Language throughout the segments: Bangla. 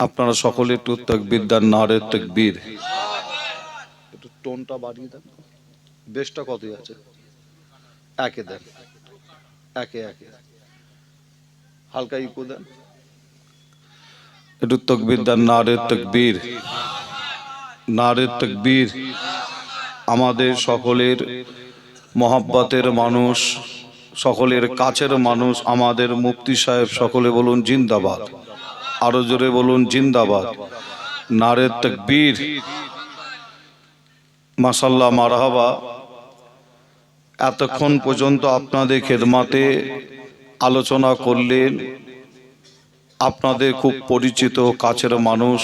আপনারা সকলে একটু তাকবীর দেন, নারে তাকবীর। একটু টোনটা বাড়িয়ে দেন। বেশটা কতই আছে? একে দেন, একে একে হালকা ইকো দেন। একটু তাকবীর দেন, নারে তাকবীর, নারে তাকবীর। আমাদের সকলের মহব্বতের মানুষ, সকলের কাছের মানুষ আমাদের মুফতি সাহেব, সকলে বলুন জিন্দাবাদ। আরো জোরে বলুন জিন্দাবাদ, নারে তাকবীর। মাশাআল্লাহ, মারহাবা। এতক্ষণ পর্যন্ত আপনাদের খেদমতে আলোচনা করলেন আপনাদের খুব পরিচিত কাছের মানুষ,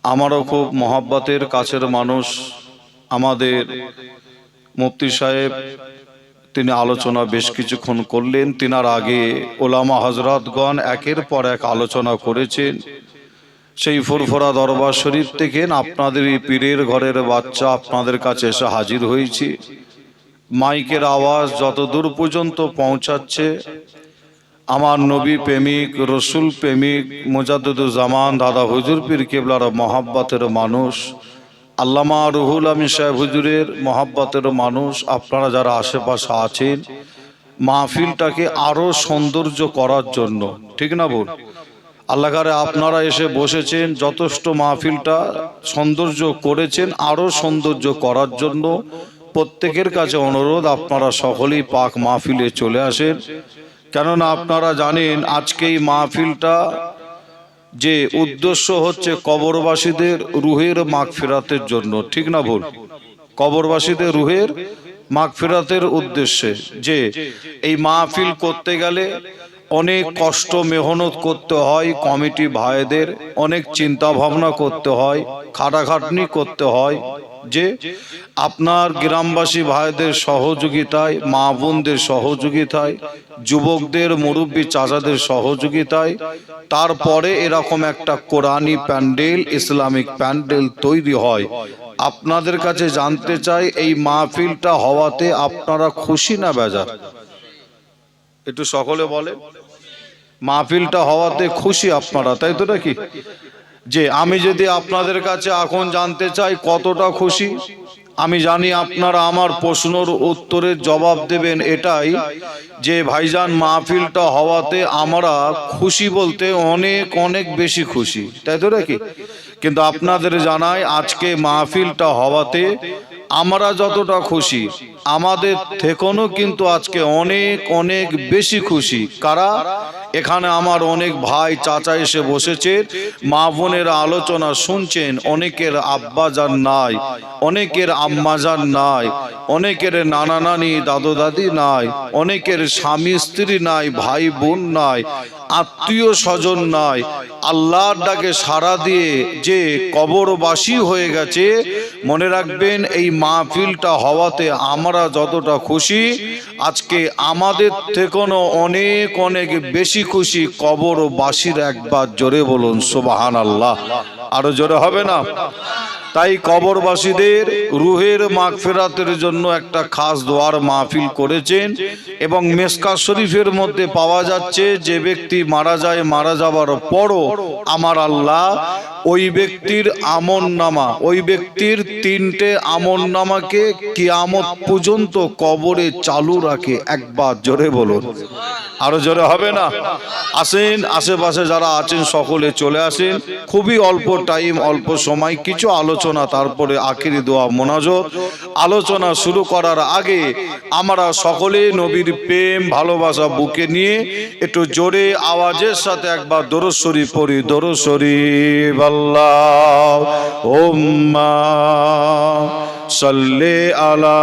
আমারও খুব মহব্বতের কাছের মানুষ আমাদের মুফতি সাহেব। তিনি আলোচনা বেশ কিছুক্ষণ করলেন। তিনার আগে ওলামা হযরতগণ একের পর এক আলোচনা করেছেন। সেই ফুরফুরা দরবার শরীফ থেকে আপনাদের এই পীরের ঘরের বাচ্চা আপনাদের কাছে এসে হাজির হয়েছি। মাইকের আওয়াজ যতদূর পর্যন্ত পৌঁছাচ্ছে, আমার নবী প্রেমিক, রসুল প্রেমিক, মুজাদ্দিদুজ্জামান দাদা হুজুর পীর কেবলার মহাব্বতের মানুষ, আল্লামা রুহুল আমিন সাহেব হুজুরের মহাব্বতের মানুষ, আপনারা যারা আশেপাশে আছেন, মাহফিলটাকে আরো সৌন্দর্য করার জন্য, ঠিক না বল? আল্লাহরে আপনারা এসে বসেছেন, যথেষ্ট মাহফিলটা সৌন্দর্য করেছেন, আরো সৌন্দর্য করার জন্য প্রত্যেকের কাছে অনুরোধ, আপনারা সকলেই পাক মাহফিলে চলে আসেন। কেননা আপনারা জানেন আজকে এই মাহফিলটা যে উদ্দেশ্য হচ্ছে কবরবাসীদের রুহের মাগফিরাতের জন্য, ঠিক না ভুল? কবরবাসীদের রুহের মাগফিরাতের উদ্দেশ্যে যে এই মাহফিল করতে গেলে অনেক কষ্ট মেহনত করতে হয়, কমিটি ভাইদের অনেক চিন্তা ভাবনা করতে হয়, খাটাখাটনি করতে হয়, যে আপনার গ্রামবাসী ভাইদের সহযোগিতায়, মা বোনদের সহযোগিতায়, যুবকদের মুরব্বী চাচাদের সহযোগিতায় তারপরে এরকম একটা কোরআনী প্যান্ডেল, ইসলামিক প্যান্ডেল তৈরি হয়। আপনাদের কাছে জানতে চাই, এই মাহফিলটা হওয়াতে আপনারা খুশি না বেজার? একটু সকলে বলে, মাহফিলটা হওয়াতে খুশি আপনারা, তাই তো নাকি? যে আমি যদি আপনাদের কাছে এখন জানতে চাই কতটা খুশি, আমি জানি আপনারা আমার প্রশ্নের উত্তরের জবাব দেবেন এটাই যে ভাইজান মাহফিলটা হওয়াতে আমরা খুশি বলতে অনেক অনেক বেশি খুশি, তাই তো নাকি? কিন্তু আপনাদের জানাই আজকে মাহফিলটা হওয়াতে আমরা যতটা খুশি, আমাদের থেকেও কিন্তু আজকে অনেক অনেক বেশি খুশি কারা? এখানে আমার অনেক ভাই চাচা এসে বসেছেন, মা বোনেরা আলোচনা শুনছেন। অনেকের আব্বাজান নাই, অনেকের আম্মাজান নাই, অনেকের নানা নানি দাদু দাদি নাই, অনেকের স্বামী স্ত্রী নাই, ভাই বোন নাই, আত্মীয় স্বজন নাই। আল্লাহর ডাকে সাড়া দিয়ে যে কবরবাসী হয়ে গেছে, মনে রাখবেন এই মাহফিলটা হওয়াতে আমরা যতটা খুশি, আজকে আমাদের থেকেও অনেক অনেক বেশি খুশি কবরবাসীর। একবার জোরে বলুন সুবহানাল্লাহ, আরো জোরে হবে না? তাই কবরবাসীদের রুহের মাগফিরাতের জন্য একটা খাস দোয়ার মাহফিল করেছেন। এবং মেশকাত শরীফের মধ্যে পাওয়া যাচ্ছে, যে ব্যক্তি মারা যায়, মারা যাবার পরও আমার আল্লাহ ওই ব্যক্তির আমলনামা, ওই ব্যক্তির তিনটে আমলনামাকে কিয়ামত পর্যন্ত কবরে চালু রাখে। একবার জোরে বলুন, আরো জোরে হবে না? আসেন, আশেপাশে যারা আছেন সকলে চলে আসেন। খুবই অল্প টাইম, অল্প সময়, কিছু আলোচনা, তারপরে আখিরি দোয়া মোনাজাত। আলোচনা শুরু করার আগে আমরা সকলে নবীর প্রেম ভালোবাসা বুকে নিয়ে একটু জোরে আওয়াজের সাথে একবার দরুদ শরীফ পড়ি। দরুদ শরীফ, আল্লাহুম্মা সাল্লি আলা।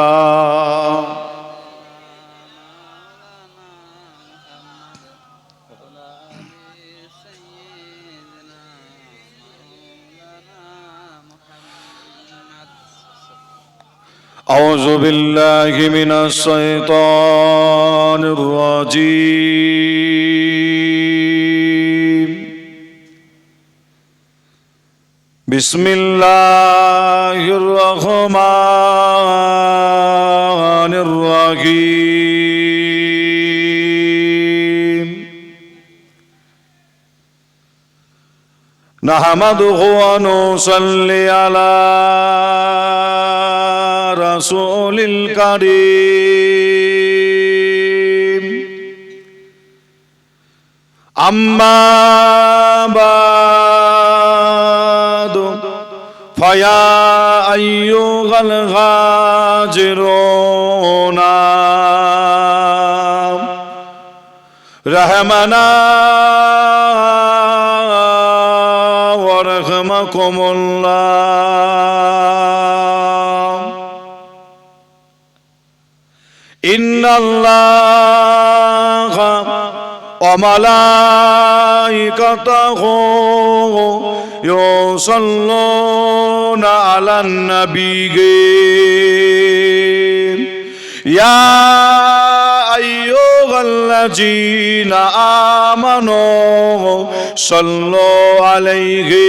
أعوذ بالله من الشيطان الرجيم. بسم الله الرحمن الرحيم. নাহমাদুহু ওয়া নুসাল্লি আলা রাসূলিল কারীম আম্মা বাদু ফায়া আইয়ুহাল গাজিরুনা রহমানা ওয়া রাহমাকুমুল্লাহ ইন্নাল্লাহা ওয়া মালাইকাতাহু ইউসাল্লুনা আলান নাবিয়্যিন ইয়া আইয়ুহাল্লাযীনা আমানু সাল্লু আলাইহি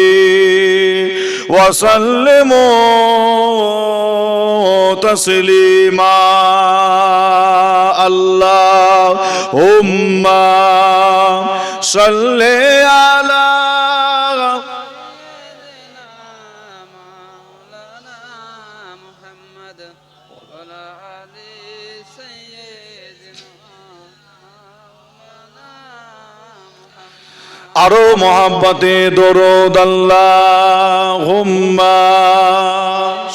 ওয়া সাল্লিমু তাসলিমা আল্লাহুম্মা সাল্লি আলা আরো মোহাব্বতে দরুদ আল্লাহুম্মা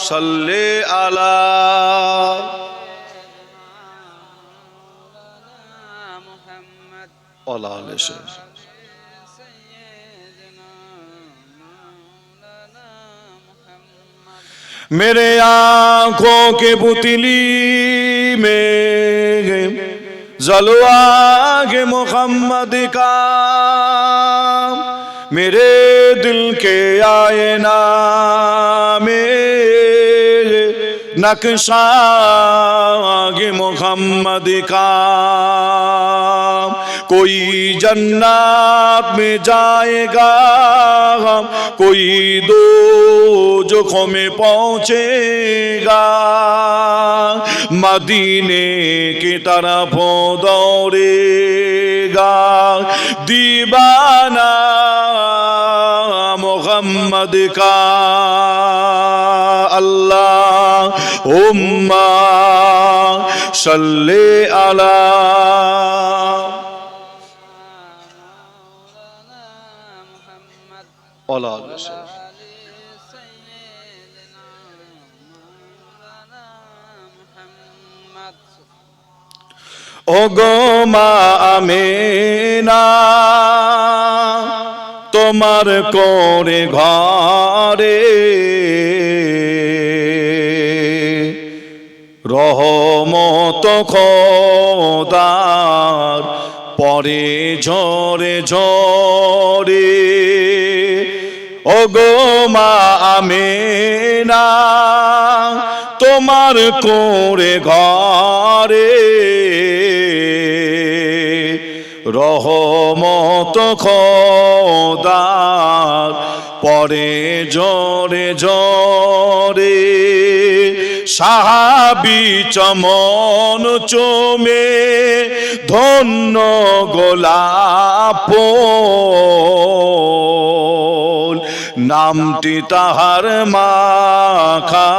সাল্লি আলা ওয়া আলি সাইয়্যিদিনা मेरे आंखों के पुतली में जलवा के मोहम्मद का मेरे दिल के आईना में नक्शा के मोहम्मद का कोई जन्नत में जाएगा कोई दोज़ख में पहुंचेगा मदीने की तरफ दौड़ेगा दीवाना मोहम्मद का अल्लाहुम्मा सल्ली अला ওগো মা আমিনা তোমার কোরে ঘরে রহমত খোদার পরে ঝরে ঝরে ওগো মা আমিনা তোমার কোরে ঘরে রহমত খোদার পরে ঝরে ঝরে সাহাবী চমন চোমে ধন্য গোলাপ নামটি তাহার মাখা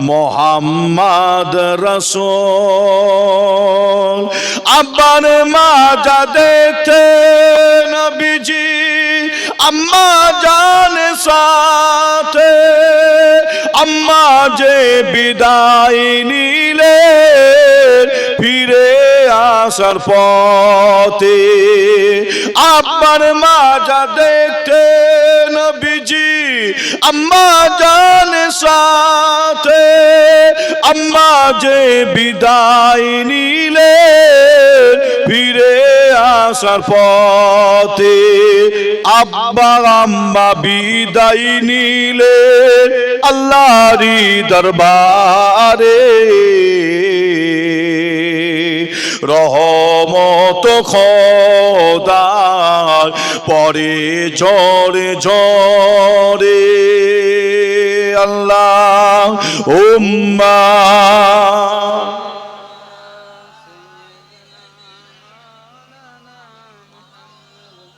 মোহাম্মদ রাসূল আব্বার মাজা দেখতে নবীজি আম্মা জান সাথে আম্মা যে বিদায় নিলে ফিরে আসার পথে আব্বার মাজা দেখতে নবীজি আম্মা জান সাথে আম্মা যে বিদায় নিলে ফিরে আসার পথে আব্বা আম্মা বিদায় নিলে আল্লাহরই দরবারে রহমত খোদার পরে ঝরে ঝরে আল্লাহ উম্মা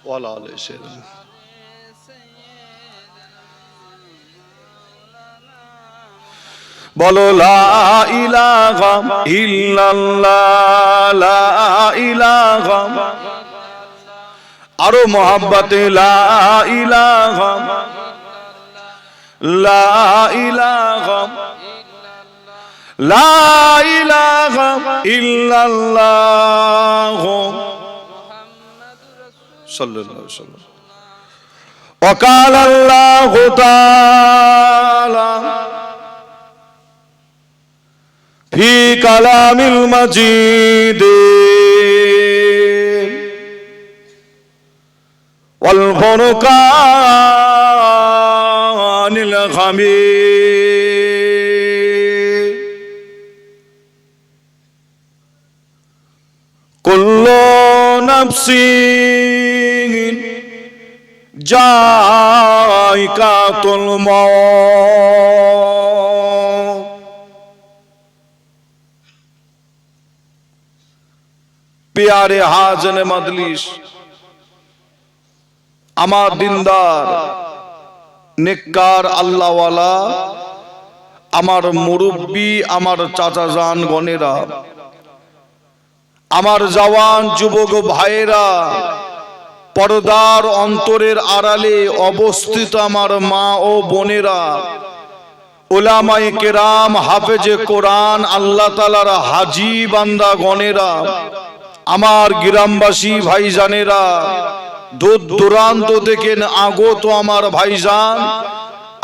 ওয়ালা আলাইহি সাল্লাম বলো লা ইলাহা ইল্লাল্লাহ, লা ইলাহা, আরো মোহাব্বতে লা ইলাহা, লা ইলাহা, লা ইলাহা ইল্লাল্লাহ সাল্লাল্লাহু আলাইহি ওয়াসাল্লাম। وقال الله تعالى في كلام المجيد والفرقان الحميد كل نفس যায়কাতুল মউত। প্যারে হাজনে মজলিস, আমার দিনদার নেককার আল্লাহওয়ালা, আমার মুরব্বী, আমার চাচা জান গণেরা, আমার জওয়ান যুবক ভাইয়েরা, পর্দার অন্তরের আড়ালে অবস্থিত আমার মা ও বোনেরা, উলামায়ে কেরাম, হাফেজে কোরআন, আল্লাহ তাআলার হাজী বান্দা গণেরা, আমার গ্রামবাসী ভাইজানেরা, দূর দূরান্ত থেকে আগত আমার ভাইজান,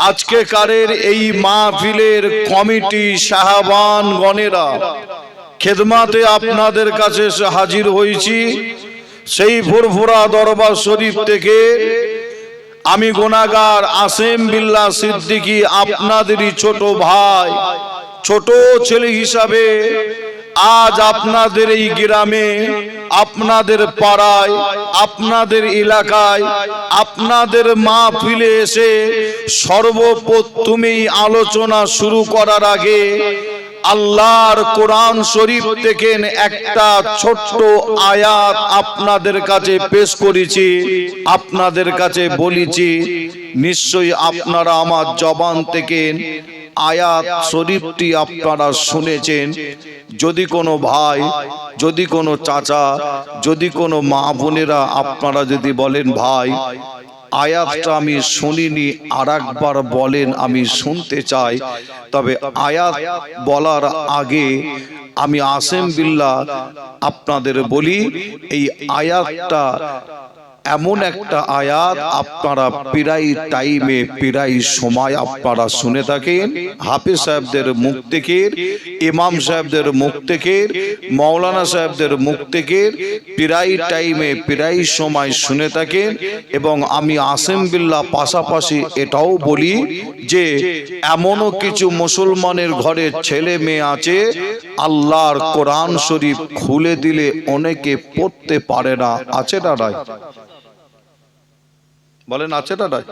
আজকে কারের এই মাহফিলের কমিটি সাহাবান গণেরা, খেদমাতে আপনাদের কাছে এসে হাজির হয়েছি। সেই ফুরফুরা দরবার শরীফ থেকে আমি গুনাহগার আসেম বিল্লাহ সিদ্দিকী, আপনাদেরই ছোট ভাই, ছোট ছেলে হিসাবে আজ আপনাদের এই গ্রামে, আপনাদের পাড়ায়, আপনাদের এলাকায়, আপনাদের মাহফিলে এসে সর্বপ্রথমেই আলোচনা শুরু করার আগে আল্লাহর কোরআন শরীফ থেকে একটা ছোট্ট আয়াত আপনাদের কাছে পেশ করেছি, আপনাদের কাছে বলেছি। নিশ্চয়ই আপনারা আমার জবান থেকে আয়াত শরীফটি আপনারা শুনেছেন। যদি কোনো ভাই, যদি কোনো চাচা, যদি কোনো মা বোনেরা আপনারা যদি বলেন ভাই আয়াতটা আমি শুনিনি, আরেকবার বলেন, আমি শুনতে চাই, তবে আয়াত বলার আগে আমি আসেম বিল্লাহ আপনাদের বলি, এই আয়াতটা এমন একটা আয়াত আপনারা প্রায় টাইমে, প্রায় সময় আপনারা শুনে থাকেন। হাফেজ সাহেবদের মুখ থেকে, ইমাম সাহেবদের মুখ থেকে, মাওলানা সাহেবদের মুখ থেকে প্রায় টাইমে, প্রায় সময় শুনে থাকেন। এবং আমি আসেম বিল্লাহ পাশাপাশি এটাও বলি যে এমনও কিছু মুসলমানের ঘরে ছেলে মেয়ে আছে, আল্লাহর কোরআন শরীফ খুলে দিলে অনেকে পড়তে পারে না। আছে না নাই? বলেন আছে না নাই?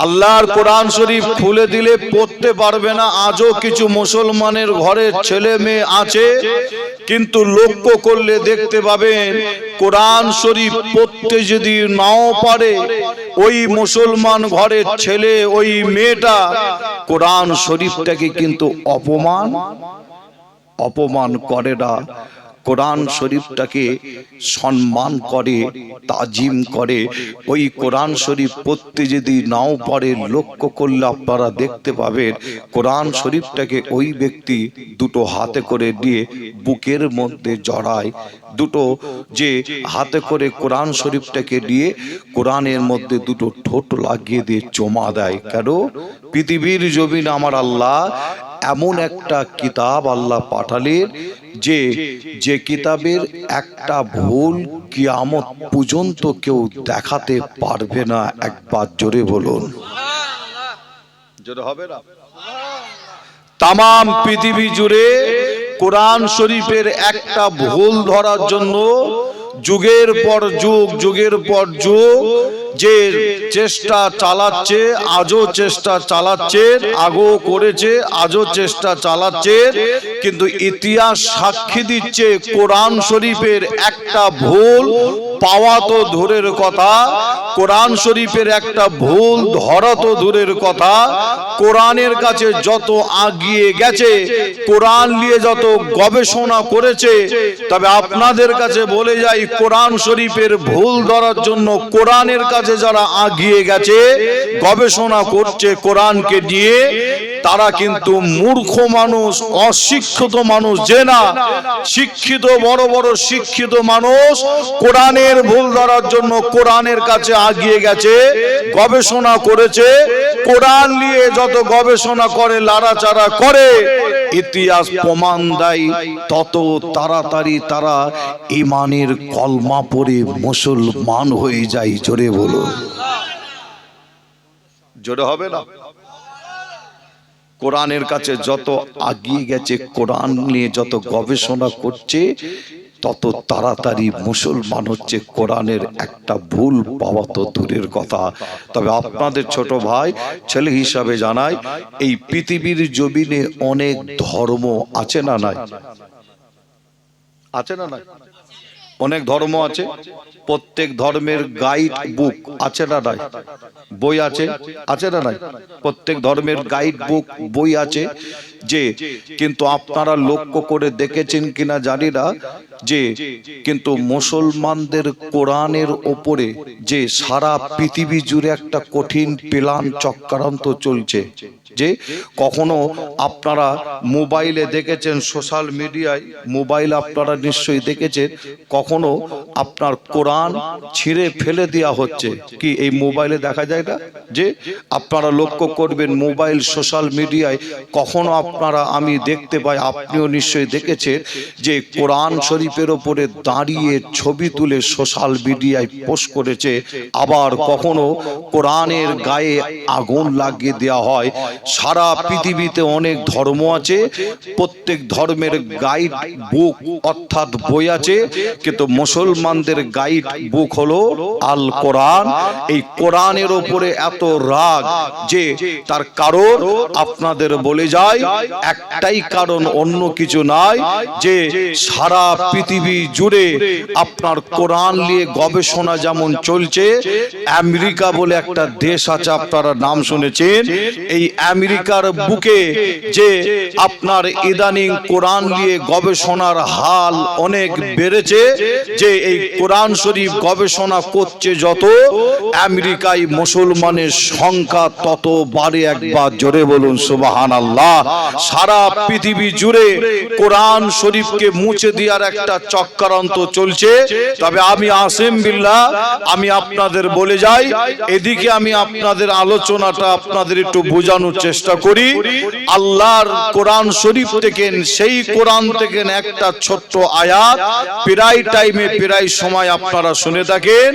আল্লাহর কোরআন শরীফ খুলে দিলে পড়তে পারবে না। আজও কিছু মুসলমানের ঘরে ছেলে মেয়ে আছে, কিন্তু লক্ষ্য করলে দেখতে পাবেন কোরআন শরীফ পড়তে যদি নাও পারে, ওই মুসলমান ঘরের ছেলে, ওই মেয়েটা কোরআন শরীফটাকে কিন্তু অপমান করে না, কোরআন শরীফটাকে সম্মান করে, তাজিম করে। ওই কোরআন শরীফ পড়তে যদি নাও পারে, লক্ষ্য করলে আপনারা দেখতে পাবেন কোরআন শরীফটাকে ওই ব্যক্তি দুটো হাতে করে দিয়ে বুকের মধ্যে জড়ায়, দুটো যে হাতে করে কোরআন শরীফটাকে দিয়ে কোরআনের মধ্যে দুটো ঠোঁট লাগিয়ে দিয়ে চুমা দেয়। কেন? পৃথিবীর জমিন আমার আল্লাহ এমন একটা কিতাব আল্লাহ পাঠালেন যে কিতাবের একটা ভুল কিয়ামত পর্যন্ত কেউ দেখাতে পারবে না। একবার জোরে বলুন, জোরে হবে না? তামাম পৃথিবী জুড়ে কোরআন শরীফের একটা ভুল ধরার জন্য যুগের পর যুগ যে চেষ্টা চালাচ্ছে, আজও চেষ্টা চালাচ্ছে, আগেও করেছে, আজও চেষ্টা চালাচ্ছে, কিন্তু ইতিহাস সাক্ষী দিচ্ছে কোরআন শরীফের একটা ভুল পাওয়া তো দূরের কথা, কোরআন শরীফের একটা ভুল ধরা তো দূরের কথা, কোরআনের কাছে যত আগিয়ে গেছে, কোরআন নিয়ে যত গবেষণা করেছে, তবে আপনাদের কাছে বলে যাই কোরআন শরীফের ভুল ধরার জন্য কোরআনের কাছে যারা আগিয়ে গেছে, গবেষণা করছে কোরআনকে নিয়ে, তারা কিন্তু মূর্খ মানুষ, অশিক্ষিত মানুষ। যে না শিক্ষিত, বড় বড় শিক্ষিত মানুষ কোরআনের ভুল ধরার জন্য কোরআনের কাছে আগিয়ে গেছে, গবেষণা করেছে, কোরআন নিয়ে যত গবেষণা করে, লাড়াচাড়া করে, ইতিহাস প্রমাণ দেয় তত তাড়াতাড়ি তারা ঈমানের কলমা পড়ে মুসলমান হয়ে যায়। জোরে বলুন, জোরে হবে না? কোরআনের কাছে যত আগিয়ে গেছে, কোরআন নিয়ে যত গবেষণা করছে, তত তাড়াতাড়ি মুসলমান হচ্ছে। কোরআনের একটা ভুল পাওয়া তো দূরের কথা। তবে আপনাদের ছোট ভাই ছেলে হিসাবে জানাই, এই পৃথিবীর জমিনে অনেক ধর্ম আছে না নাই? আছে না নাই? অনেক ধর্ম আছে। প্রত্যেক ধর্মের গাইড বুক আছে না নাই? বই আছে, আছে না নাই? প্রত্যেক ধর্মের গাইড বুক বই আছে। যে কিন্তু আপনারা লক্ষ্য করে দেখেছেন কিনা জানি না, যে কিন্তু মুসলমানদের কোরআনের ওপরে যে সারা পৃথিবী জুড়ে একটা কঠিন প্ল্যান চক্রান্ত চলছে। যে কখনো আপনারা মোবাইলে দেখেছেন, সোশ্যাল মিডিয়ায় মোবাইল আপনারা নিশ্চয়ই দেখেছেন, কখনো আপনার কোরআন ছিঁড়ে ফেলে দেওয়া হচ্ছে। কি এই মোবাইলে দেখা যায় না? যে আপনারা লক্ষ্য করবেন মোবাইল, সোশ্যাল মিডিয়ায় কখনো আপনারা, আমি দেখতে পাই, আপনিও নিশ্চয়ই দেখেছেন, যে কোরআন শরীফের ওপরে দাঁড়িয়ে ছবি তুলে সোশ্যাল মিডিয়ায় পোস্ট করেছে। আবার কখনো কোরআনের গায়ে আগুন লাগিয়ে দেওয়া হয়। সারা পৃথিবীতে অনেক ধর্ম আছে, প্রত্যেক ধর্মের গাইড বুক অর্থাৎ বই আছে, কিন্তু মুসলমানদের গাইড বুক হলো আল কোরআন। এই কোরআনের ওপরে এত রাগ যে তার কারণ আপনাদের বলে যায়, একটাই কারণ, অন্য কিছু নাই, যে সারা পৃথিবী জুড়ে আপনার কোরআন নিয়ে গবেষণা যেমন চলছে। আমেরিকা বলে একটা দেশ আছে, আপনারা নাম শুনেছেন। এই আমেরিকার বুকে যে আপনার ইদানিং কোরআন নিয়ে গবেষণার হাল অনেক বেড়েছে, যে এই কোরআন শরীফ গবেষণা করছে যত, আমেরিকায় মুসলমানের সংখ্যা তত বাড়ে। একবার জোরে বলুন সুবহানাল্লাহ। সারা পৃথিবী জুড়ে কোরআন শরীফকে মুছে দেওয়ার একটা চক্রান্ত চলছে। তবে আমি আসিম বিল্লাহ, আমি আপনাদের বলে যাই, এদিকে আমি আপনাদের আলোচনাটা আপনাদের একটু বোঝানোর চেষ্টা করি। আল্লাহর কোরআন শরীফ থেকে, সেই কোরআন থেকে একটা ছোট্ট আয়াত প্রায় টাইমে, প্রায় সময় আপনারা শুনে থাকেন।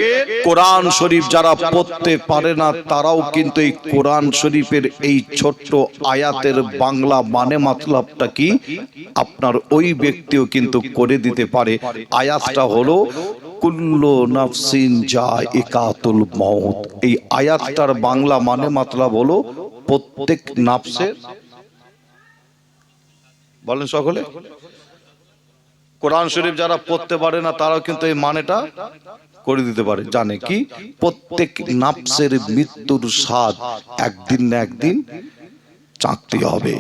কোরআন শরীফ যারা পড়তে পারে না, তারাও কিন্তু এই কোরআন শরীফের এই ছোট্ট আয়াতের বাংলা মানে মতলবটা কি আপনার ওই ব্যক্তিও কিন্তু করে দিতে পারে। আয়াতটা হলো কুল্লু নাফসিন যায়িকাতুল মউত। এই আয়াতটার বাংলা মানে মতলব হলো প্রত্যেক নাফসের, বলেন সকলে। কোরআন শরীফ যারা পড়তে পারে না, তারাও কিন্তু এই মানেটা করে দিতে পারে। জানে কি? প্রত্যেক নাফসের মৃত্যুর স্বাদ একদিন না একদিন চাকতে হবে।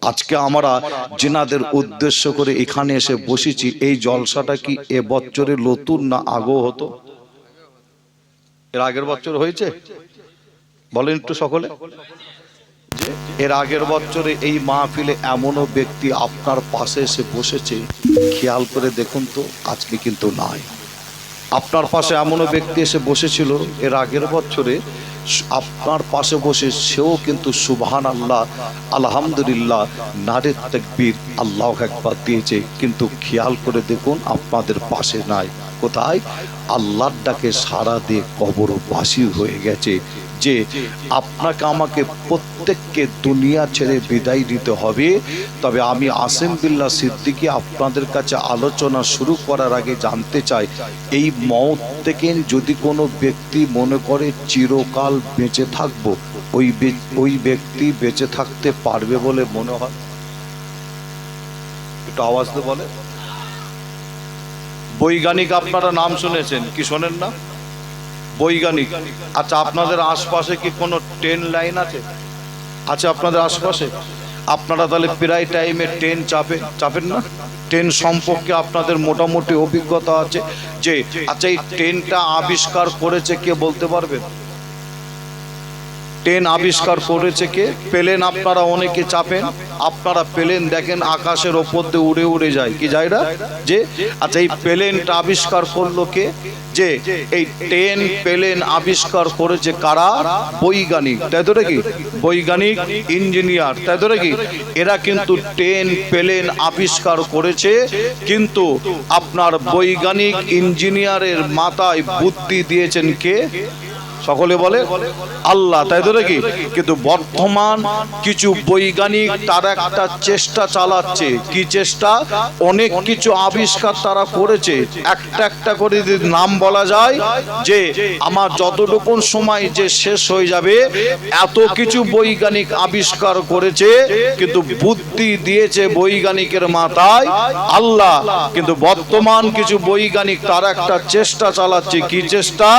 আজকে আমরা জিনাদের উদ্দেশ্য করে এখানে এসে বসেছি। এই জলসাটা কি এ বছরে নতুন না আগেও হতো? এর আগের বছর হয়েছে? বলেন একটু সকলে। এর আগের বছরে এই মাহফিলে এমনও ব্যক্তি আপনার পাশে এসে বসেছে, খেয়াল করে দেখুন তো, আজকে কিন্তু নাই। আপনার পাশে এমনও ব্যক্তি এসে বসেছিল এর আগের বছরে, আপনার পাশে বসে সেও কিন্তু সুবহানাল্লাহ, আলহামদুলিল্লাহ, নারে তাকবীর, আল্লাহু আকবার দিয়েছে, কিন্তু খেয়াল করে দেখুন আপনাদের পাশে নাই। কোথায়? আল্লাহর ডাকে সাড়া দিয়ে কবরবাসী হয়ে গেছে। যে আপনাকে আমাকে প্রত্যেককে দুনিয়া ছেড়ে বিদায় দিতে হবে। তবে আমি আসিম বিল্লাহ সিদ্দিকী আপনাদের কাছে আলোচনা শুরু করার আগে জানতে চাই, এই মওত থেকে যদি কোনো ব্যক্তি মনে করে চিরকাল বেঁচে থাকবো, ওই ব্যক্তি বেঁচে থাকতে পারবে বলে মনে হয়? একটু আওয়াজ দিয়ে বলে। বৈজ্ঞানিক আপনারা নাম শুনেছেন কি শোনেন না? বৈজ্ঞানিক। আচ্ছা, আপনাদের আশপাশে কি কোনো ট্রেন লাইন আছে? আচ্ছা, আপনাদের আশপাশে আপনারা তাহলে প্রায় টাইমে ট্রেন চাপেন না? ট্রেন সম্পর্কে আপনাদের মোটামুটি অভিজ্ঞতা আছে যে আচ্ছা এই ট্রেনটা আবিষ্কার করেছে কে বলতে পারবেন? ট্রেন আবিষ্কার করেছে কে? প্লেন আপনারা অনেকে চাপেন, আপনারা প্লেন দেখেন আকাশের ওপর দিয়ে উড়ে উড়ে যায়, কি যায় না? যে আচ্ছা এই প্লেনটা আবিষ্কার করলো কে? যে এই ট্রেন প্লেন আবিষ্কার করেছে কারা? বৈজ্ঞানিক, তাই তো নাকি? বৈজ্ঞানিক ইঞ্জিনিয়ার, তাই তো নাকি? এরা কিন্তু ট্রেন প্লেন আবিষ্কার করেছে, কিন্তু আপনার বৈজ্ঞানিক ইঞ্জিনিয়ারের মাথায় বুদ্ধি দিয়েছেন কে? সকলে বলে আল্লাহ, তাই তো নাকি? কিন্তু বর্তমান কিছু বৈজ্ঞানিক তারা একটা চেষ্টা চালাচ্ছে। কি চেষ্টা? অনেক কিছু আবিষ্কার তারা করেছে, একটা একটা করে যদি নাম বলা যায় যে আমার যতটুকু সময় যে শেষ হয়ে যাবে, এত কিছু বৈজ্ঞানিক আবিষ্কার করেছে, কিন্তু বুদ্ধি দিয়েছে বৈজ্ঞানিকের মাথায় আল্লাহ। কিন্তু বর্তমান কিছু বৈজ্ঞানিক তারা একটা চেষ্টা চালাচ্ছে। কি চেষ্টা?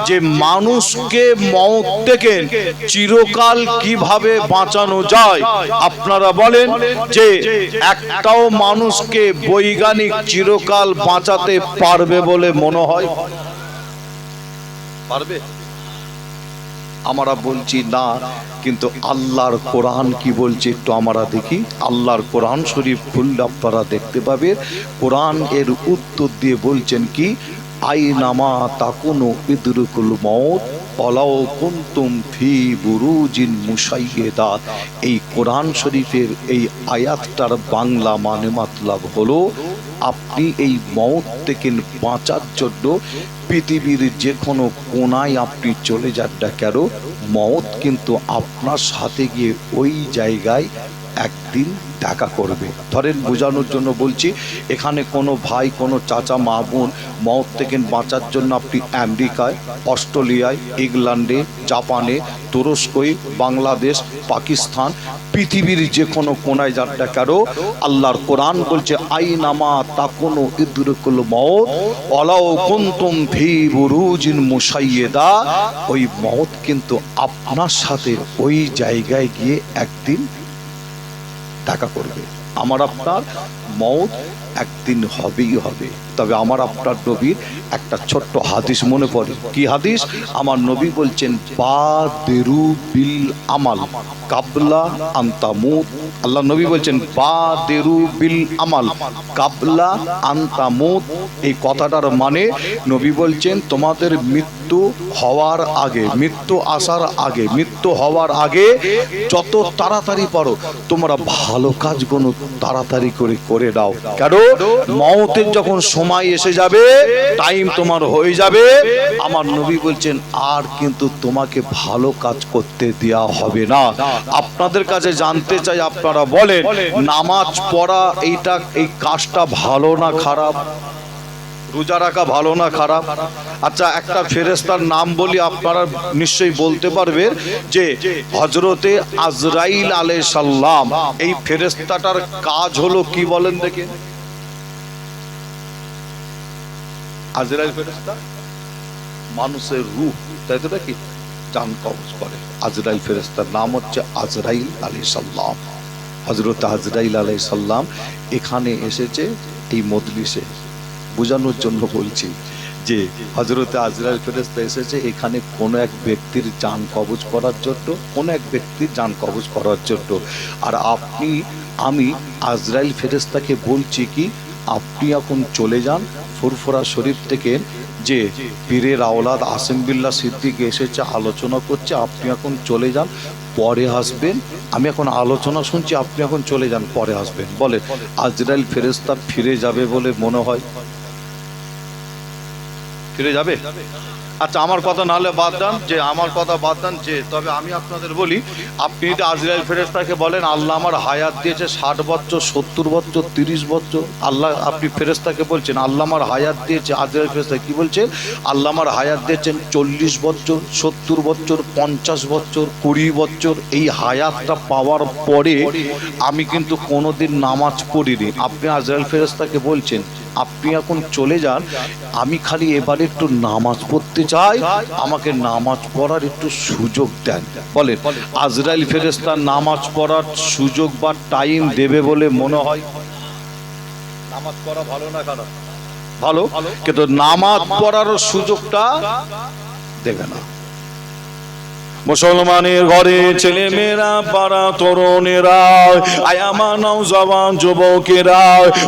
যে মানুষ কে মওত থেকে চিরকাল কিভাবে বাঁচানো যায়। আপনারা বলেন যে একটাও মানুষকে বৈজ্ঞানিক চিরকাল বাঁচাতে পারবে বলে মনে হয়? পারবে? আমরা বলছি না, কিন্তু আল্লাহর কোরআন কি বলছে একটু আমরা দেখি। আল্লাহর কোরআন শরীফ খুললে আপনারা দেখতে পাবেন, কোরআন এর উত্তর দিয়ে বলছেন কি, আইনামা তাকুনু ইদরুকুল মউত ওয়ালাউ কুনতুম ফি বুরুজিন মুশাইয়্যিদা। এই কোরআন শরীফের এই আয়াতটার বাংলা মানে মতলব হলো, আপনি এই মওত থেকে বাঁচার জন্য পৃথিবীর যে কোনো কোনায় আপনি চলে যান না কেন, মওত কিন্তু আপনার সাথে গিয়ে ওই জায়গায় একদিন দেখা করবে। ধরেন বোঝানোর জন্য বলছি, এখানে কোনো ভাই, কোনো চাচা, মা, বোন মওত থেকে বাঁচার জন্য আপনি আমেরিকায়, অস্ট্রেলিয়ায়, ইংল্যান্ডে, জাপানে, তুরস্কই, বাংলাদেশ, পাকিস্তান, পৃথিবীর যে কোনো কোনায় যানটা কেন, আল্লাহর কোরআন বলছে আইনামা তাকুনু ইদরুকুল মউত ওয়ালাউ কুনতুম ফি বুরুজিন মুশাইয়্যিদা। ওই মওত কিন্তু আপনার সাথে ওই জায়গায় গিয়ে একদিন দেখা করবে। আমার আপনার মওত একদিন হবেই হবে। তবে আমার আপনার নবীর একটা ছোট্ট হাদিস মনে পড়ে। কি হাদিস? আমার নবী বলছেন বাদিরু বিল আমাল কাবলা আন তামুত। আল্লাহ নবী বলছেন বাদিরু বিল আমাল কাবলা আন তামুত। এই কথাটার মানে নবী বলছেন তোমাদের মৃত্যু হওয়ার আগে, মৃত্যু আসার আগে, মৃত্যু হওয়ার আগে যত তাড়াতাড়ি পারো তোমরা ভালো কাজগুলো তাড়াতাড়ি করে দাও। কেন? মওতের যখন সময় এসে যাবে, টাইম তোমার হয়ে যাবে, আমার নবী বলছেন আর কিন্তু তোমাকে ভালো কাজ করতে দেয়া হবে না। আপনাদের কাছে জানতে চাই, আপনারা বলেন নামাজ পড়া এইটা, এই কাজটা ভালো না খারাপ? রোজা রাখা ভালো না খারাপ? আচ্ছা, একটা ফেরেশতার নাম বলি, আপনারা নিশ্চয়ই বলতে পারবেন যে হযরতে আজরাইল আলাইহিস সালাম। এই ফেরেশতাটার কাজ হলো কি বলেন দেখে? আজরাইল ফেরেশতা মানুষের রূহ, তাই তো নাকি, জান কবজ করে। আজরাইল ফেরেশতার নাম হচ্ছে আজরাইল আলাইহিস সালাম। হযরত আজরাইল আলাইহিস সালাম এখানে এসেছে এই মজলিসে, বোঝানোর জন্য বলছি যে হযরতে আজরাইল ফেরেশতা এসেছে এখানে কোনো এক ব্যক্তির জান কবজ করার জন্য, কোনো এক ব্যক্তির জান কবজ করার জন্য। আর আপনি, আমি আজরাইল ফেরেশতাকে বলছি কি, আপনি এখন চলে যান ফুরফুরা শরীফ থেকে, যে পীরের আওলাদ আসিম বিল্লাহ সিদ্দিক এসেছে, আলোচনা করছে, আপনি এখন চলে যান, পরে আসবেন। আমি এখন আলোচনা শুনছি, আপনি এখন চলে যান, পরে আসবেন। বলে আজরাইল ফেরেশতা ফিরে যাবে বলে মনে হয়? ফিরে যাবে? আচ্ছা, আমার কথা নাহলে বাদ দেন, যে আমার কথা বাদ দেন, যে তবে আমি আপনাদের বলি, আপনি যদি আজরাইল ফেরেশতাকে বলেন আল্লাহ আমার হায়াত দিয়েছে 60 বছর, 70 বছর, 30 বছর, আল্লাহ, আপনি ফেরেশতাকে বলছেন আল্লাহ আমার হায়াত দিয়েছে, আজরাইল ফেরেশতা কি বলছে? আল্লাহ আমার হায়াত দিয়েছেন 40 বছর, 70 বছর, 50 বছর, 20 বছর। এই হায়াতটা পাওয়ার পরে আমি কিন্তু কোনোদিন নামাজ পড়িনি। আপনি আজরাইল ফেরেশতাকে বলছেন আপনি এখন চলে যান, আমি খালি এবারে একটু নামাজ পড়তে চাই, আমাকে নামাজ পড়ার একটু সুযোগ দেন। বলেন, আজরাইল ফেরেশতা নামাজ পড়ার সুযোগ বা টাইম দেবে বলে মনে হয়? নামাজ পড়া ভালো না খারাপ? ভালো, কিন্তু নামাজ পড়ার সুযোগটা দেবে না। মুসলমানের ঘরে ছেলে মেয়েরা, পাড়া তরুণেরা, আয়ামা নওজওয়ান যুবকেরা,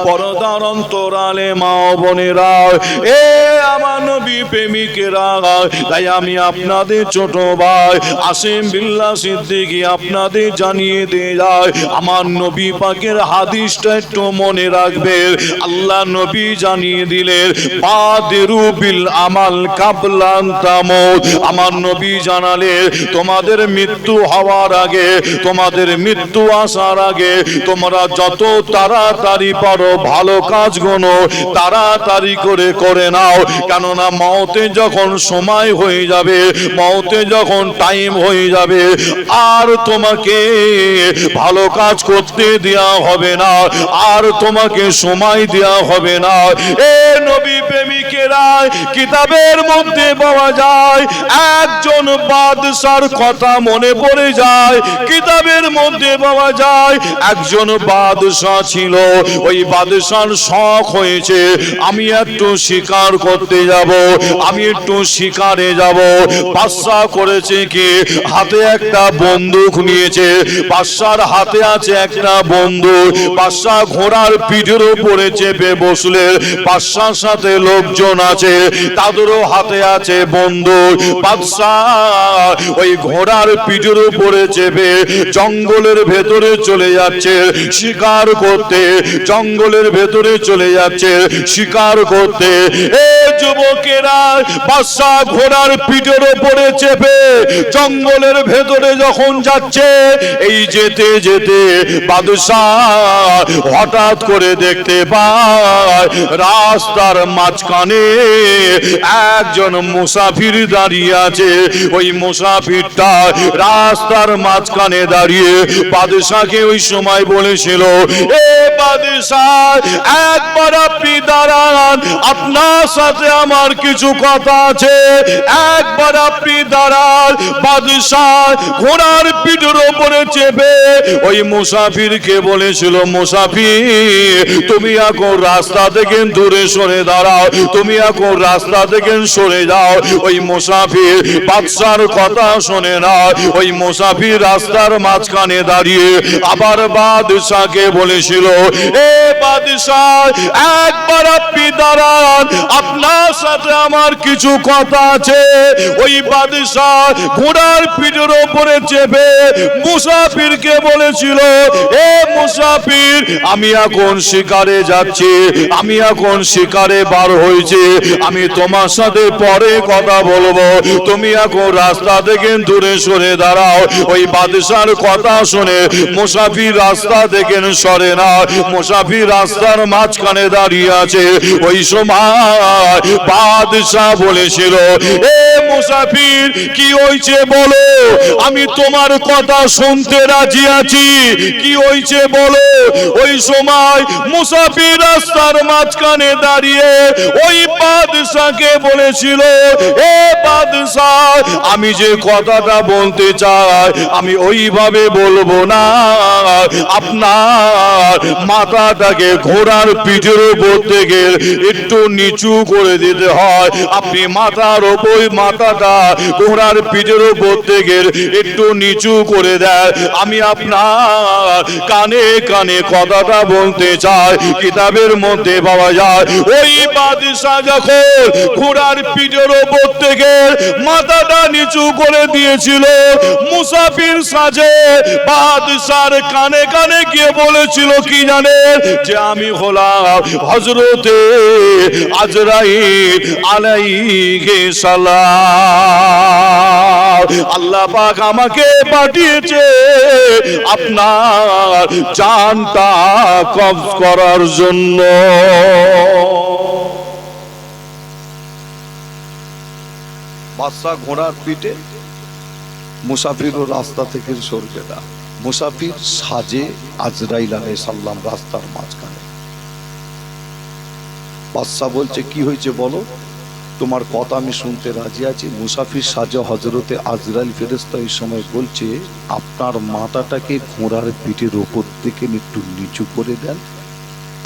পর্দার অন্তরালে মা বোনেরা, এ আমার নবী প্রেমিকেরা, তাই আমি আপনাদের ছোট ভাই আসিম বিল্লাহ সিদ্দিকী আপনাদের জানিয়ে দিয়ে যায়, আমার নবী পাকের হাদিসটা একটু মনে রাখবেন। আল্লাহ নবী জানিয়ে দিলেন বাদিরু বিল আমাল কাবলান তামুত। আমার নবী জানালেন তোমাদের মৃত্যু হওয়ার আগে, তোমাদের মৃত্যু আসার আগে তোমরা যত তাড়াতাড়ি পারো ভালো কাজগুলো তাড়াতাড়ি করে নাও, কেননা মওতে যখন সময় হয়ে যাবে, মওতে যখন টাইম হয়ে যাবে, আর তোমাকে ভালো কাজ করতে দেয়া হবে না, আর তোমাকে সময় দেয়া হবে না। এ নবী প্রেমিকেরা, কিতাবের মধ্যে পাওয়া যায় একজন বাদশার কথা মনে পড়ে যায়। কিতাবের মধ্যে পাওয়া যায় একজন বাদশা ছিল, ওই বাদশার শখ হয়েছে আমি একটু শিকার করতে যাব, আমি একটু শিকারে যাব। বাদশা করেছে কি, হাতে একটা বন্দুক নিয়েছে, বাদশার হাতে আছে একটা বন্দুক। বাদশা ঘোড়ার পিঠের উপরে চেপে বসলে, বাদশার সাথে লোকজন আছে তাদেরও হাতে আছে বন্দুক। বাদশা ওই ঘোড়ার পিঠের উপরে চেপে জঙ্গলের ভেতরে চলে যাচ্ছে শিকার করতে, জঙ্গলের ভেতরে চলে যাচ্ছে শিকার করতে। এ যুবকেরা, বাদশা ঘোড়ার পিঠের উপরে চেপে জঙ্গলের ভেতরে যখন যাচ্ছে, এই যেতে যেতে বাদশা হঠাৎ করে দেখতে পায় রাস্তার মাঝখানে একজন মুসাফির দাঁড়িয়ে আছে। ওই মুসাফিরটা রাস্তার মাঝখানে দাঁড়িয়ে বাদশাকে ওই সময় বলেছিল, এ বাদশাহ, একবার আপনি দাঁড়ান, আপনার সাথে আমার কিছু কথা আছে, একবার আপনি দাঁড়ান। বাদশাহ ঘোড়ার পিঠের উপরে চেপে ওই মুসাফিরকে বলেছিল, মুসাফির তুমি এখন রাস্তা থেকে দূরে সরে দাঁড়াও, তুমি এখন রাস্তা থেকে সরে যাও। ওই মুসাফির বাদশার কথা শোনে না, ওই মুসাফির রাস্তার মাঝখানে দাঁড়িয়ে আবার বাদশাকে বলেছিল, এ বাদশাহ, একবার আপনি দাঁড়ান, আপনার সাথে আমার কিছু কথা আছে। ওই বাদশাহ ঘোড়ার পিঠের উপরে চেপে মুসাফিরকে বলেছিল, এ মুসাফির, আমি এখন শিকারে যাচ্ছি, আমি এখন শিকারে বার হয়েছি, আমি তোমার সাথে পরে কথা বলবো, তুমি এখন রাস্তা থেকে দূরে সরে দাঁড়াও। ওই বাদশার কথা শুনে মুসাফির রাস্তা থেকে সরে না, মুসাফির রাস্তার মাঝখানে দাঁড়িয়ে আছে। ওই সময় বাদশা বলেছিল, এ মুসাফির, কি হয়েছে বলো, আমি তোমার কথা শুনতে রাজি আছি, কি হয়েছে বলো। ওই সময় মুসাফির রাস্তার মাঝখানে দাঁড়িয়ে ওই বাদশাকে বলেছিল, এ বাদশা, আমি যে কথাটা বলতে চাই আমি ওইভাবে বলবো না, আপনার মাথাটাকে ঘোড়ার পিঠের উপর থেকে একটু নিচু করে দিতে হয়, আপনি মাথার ওপর মাথাটা ঘোড়ার পিঠের উপর থেকে একটু নিচু করে দেয়, আমি আপনার কানে কানে কথাটা বলতে চাই। কিতাবের মধ্যে পাওয়া যায় ওই বাদশা যখন ঘোড়ার পিঠের উপর থেকে মাথাটা নিচু করে দিয়েছিল মুসাফির সাজে বাদশার কানে কানে গিয়ে বলেছিল কি জানেন, যে আমি হলাম হযরতে আজরাইল আলাইহিস সালাম। আল্লাহ পাক আমাকে পাঠিয়েছে আপনার জানটা কবজ করার জন্য। বাদশা ঘোড়ার পিঠে, মুসাফিরও রাস্তা থেকে সরবে না। মুসাফির সাজে আজরাইল আলাইহিস সালাম রাস্তার মাঝখানে। বাদশা বলছে কি হয়েছে বলো, তোমার কথা আমি শুনতে রাজি আছি। মুসাফির সাজে হযরতে আজরাইল ফেরেশতা এই সময় বলছে আপনার মাথাটাকে ঘোড়ার পিঠের উপর থেকে একটু নিচু করে দেন,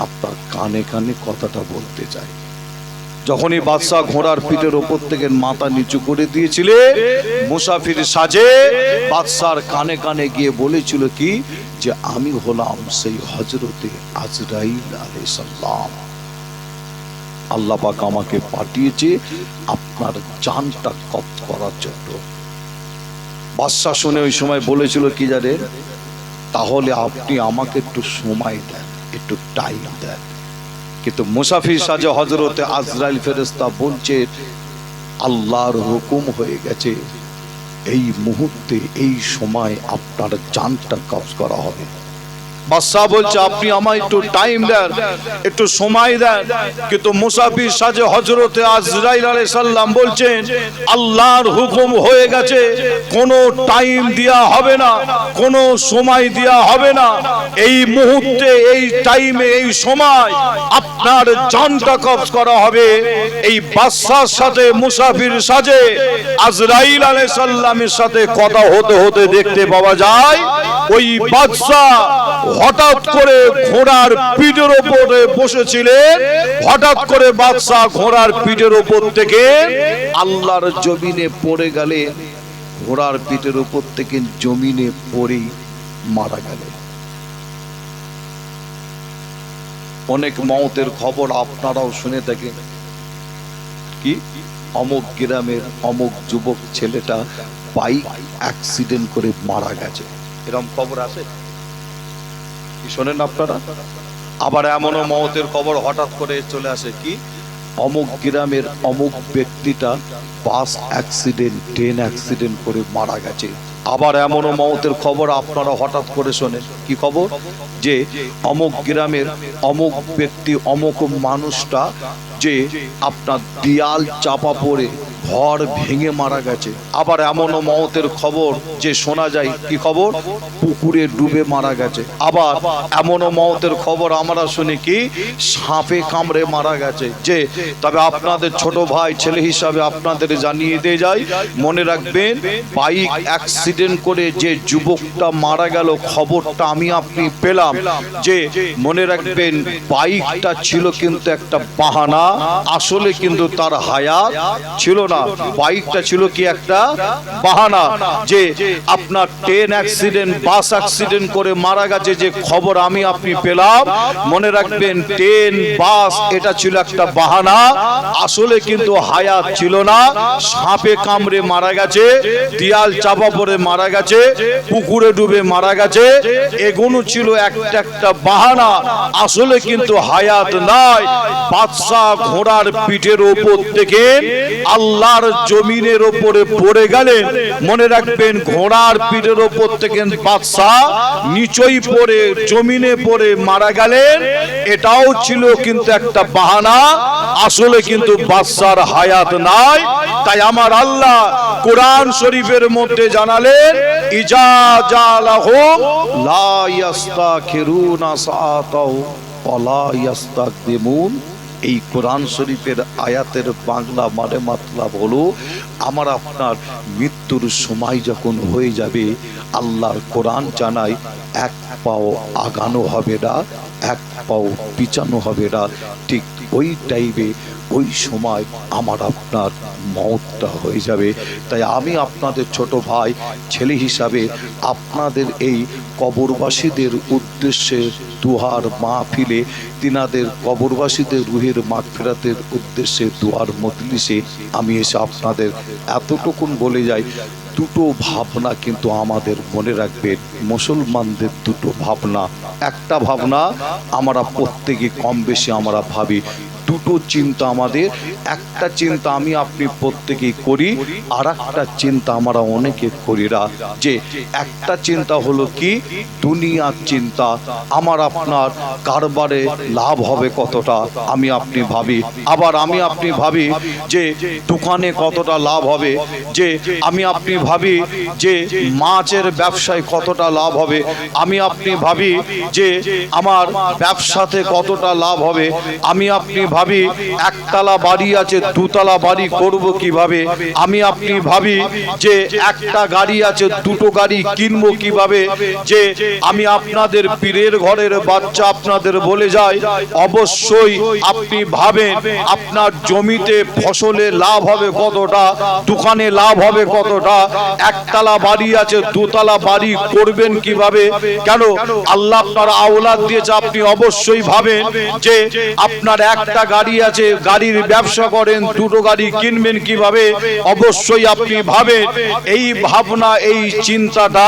আপনার কানে কানে কথাটা বলতে চাই। যখনই বাদশাহ ঘোড়ার পিঠের উপর থেকে মাথা নিচু করে দিয়েছিলে, মুসাফির সাজে বাদশার কানে কানে গিয়ে বলেছিল কি, যে আমি হলাম সেই হযরতে আজরাইল আলাইহিস সালাম, আল্লাহ পাক আমাকে পাঠিয়েছে আপনার জানটা কবজ করার জন্য। বাদশা শুনে ওই সময় বলেছিল কি জানেন, তাহলে আপনি আমাকে একটু সময় দেন, একটু টাইম দেন। কিন্তু মুসাফির সাজে হযরতে আজরাইল ফেরেশতা বলছে আল্লাহর হুকুম হয়ে গেছে, এই মুহূর্তে এই সময় আপনার জানটা কবজ করা হবে। বাদশা বলছে আপনি আমায় একটু টাইম দেন, একটু সময় দেন। কিন্তু মুসাফির সাজে হযরতে আজরাইল আলাইহিস সালাম বলছেন আল্লাহর হুকুম হয়ে গেছে, কোনো টাইম দেয়া হবে না, কোনো সময় দেয়া হবে না। এই মুহূর্তে, এই টাইমে, এই সময় আপনার জানটা কবজ করা হবে। এই বাদশার সাথে মুসাফির সাজে আজরাইল আলাইহিস সালামের সাথে কথা হতে হতে দেখতে পাওয়া যায় ওই বাদশা হঠাৎ করে ঘোড়ার পিঠের উপরে বসেছিলেন। হঠাৎ করে বাদশা ঘোড়ার পিঠের উপর থেকে আল্লাহর জমিনে পড়ে গেলে, ঘোড়ার পিঠের উপর থেকে জমিনে পড়ে মারা গেল। অনেক মওতের খবর আপনারাও শুনে থাকেন, কি অমুক গ্রামের অমুক যুবক ছেলেটা বাইক অ্যাক্সিডেন্ট করে মারা গেছে, এরকম খবর আছে শোনেন আপনারা। আবার এমনও মওতের খবর হঠাৎ করে চলে আসে, কি অমুক গ্রামের অমুক ব্যক্তিটা বাস অ্যাক্সিডেন্ট, ট্রেন অ্যাক্সিডেন্ট করে মারা গেছে। আবার এমনও মওতের খবর আপনারা হঠাৎ করে শোনেন, কি খবর, যে অমুক গ্রামের অমুক ব্যক্তি, অমুক মানুষটা যে আপনার দেয়াল চাপা পড়ে ঘর ভেঙে মারা গেছে। আবার এমনও মওতের খবর যে শোনা যায়, কি খবর, পুকুরে ডুবে মারা গেছে। আবার এমনও মওতের খবর আমরা শুনি কি সাপে কামড়ে মারা গেছে। যে তবে আপনাদের ছোট ভাই ছেলে হিসাবে আপনাদের জানিয়ে দিয়ে যাই, মনে রাখবেন বাইক অ্যাক্সিডেন্ট করে যে যুবকটা মারা গেল খবরটা আমি আপনি পেলাম, যে মনে রাখবেন বাইকটা ছিল কিন্তু একটা বাহানা, আসলে কিন্তু তার হায়াত ছিল না। বাইকটা ছিল কি একটা বাহানা। যে আপনার ট্রেন অ্যাক্সিডেন্ট, বাস অ্যাক্সিডেন্ট করে মারা গেছে যে খবর আমি আপনি পেলাম, মনে রাখবেন ট্রেন বাস এটা ছিল একটা বাহানা, আসলে কিন্তু হায়াত ছিল না। সাপে কামড়ে মারা গেছে, দেয়াল চাপা পড়ে মারা গেছে, পুকুরে ডুবে মারা গেছে, এগুলো ছিল একটা একটা বাহানা, আসলে কিন্তু হায়াত নাই। বাদশা ঘোড়ার পিঠের উপর থেকে আল্লাহর জমিনের উপরে পড়ে গেলেন। মনে রাখবেন ঘোড়ার পিঠের উপর থেকে বাদশা নিচই পড়ে জমিনে পড়ে মারা গেলেন, এটাও ছিল কিন্তু একটা বাহানা, আসলে কিন্তু বাদশার হায়াত নাই। তাই আমার আল্লাহ কোরআন শরীফের মধ্যে জানালেন ইজা জালাহুম লা ইস্তাখিরুনা সাআতাও ওয়ালা ইস্তাকদিমুন। এই কোরআন শরীফের আয়াতের বাংলা মানে মাতলাব হলো, আমার আপনার মৃত্যুর সময় যখন হয়ে যাবে, আল্লাহর কোরআন জানায় এক পাও আগানো হবে না, এক পাও পিছানো হবে না। ঠিক ওই টাইমে ওই সময় আমার আপনার মওতটা হয়ে যাবে। তাই আমি আপনাদের ছোট ভাই ছেলে হিসাবে আপনাদের এই কবরবাসীদের উদ্দেশ্যে দুহার মাহফিলে, তিনাদের কবরবাসীদের রুহের মাগফিরাতের উদ্দেশ্যে দুয়ার মজলিসে আমি এসে আপনাদের এতটুকুন বলে যাই, দুটো ভাবনা কিন্তু আমাদের মনে রাখবেন। মুসলমানদের দুটো ভাবনা। একটা ভাবনা আমরা প্রত্যেকে কম বেশি আমরা ভাবি, দুটো চিন্তা আমাদের। একটা চিন্তা আমি আপনি প্রত্যেকেই করি, আর একটা চিন্তা আমরা অনেকে করি না। যে একটা চিন্তা হলো কি, দুনিয়ার চিন্তা। আমার আপনার কারবারে লাভ হবে কতটা আমি আপনি ভাবি। আবার আমি আপনি ভাবি যে দোকানে কতটা লাভ হবে, যে আমি আপনি ভাবি যে মাছের ব্যবসায় কতটা লাভ হবে, আমি আপনি ভাবি যে আমার ব্যবসাতে কতটা লাভ হবে, আমি আপনি ভাবি একতলা বাড়ি আছে দুতলা বাড়ি করব কিভাবে, আমি আপনি ভাবি যে একটা গাড়ি আছে দুটো গাড়ি কিনবো কিভাবে। যে আমি আপনাদের পীরের ঘরের বাচ্চা আপনাদের বলে যাই, অবশ্যই আপনি ভাবেন আপনার জমিতে ফসলে লাভ হবে কতটা, দোকানে লাভ হবে কতটা, একতলা বাড়ি আছে দুতলা বাড়ি করবেন কিভাবে। কেন আল্লাহ আপনার আওলাদ দিয়েছে, আপনি অবশ্যই ভাবেন যে আপনার একটা গাড়ি আছে, গাড়ির ব্যবসা করেন, দুটো গাড়ি কিনবেন কিভাবে। অবশ্যই আপনি ভাবেন। এই ভাবনা এই চিন্তাটা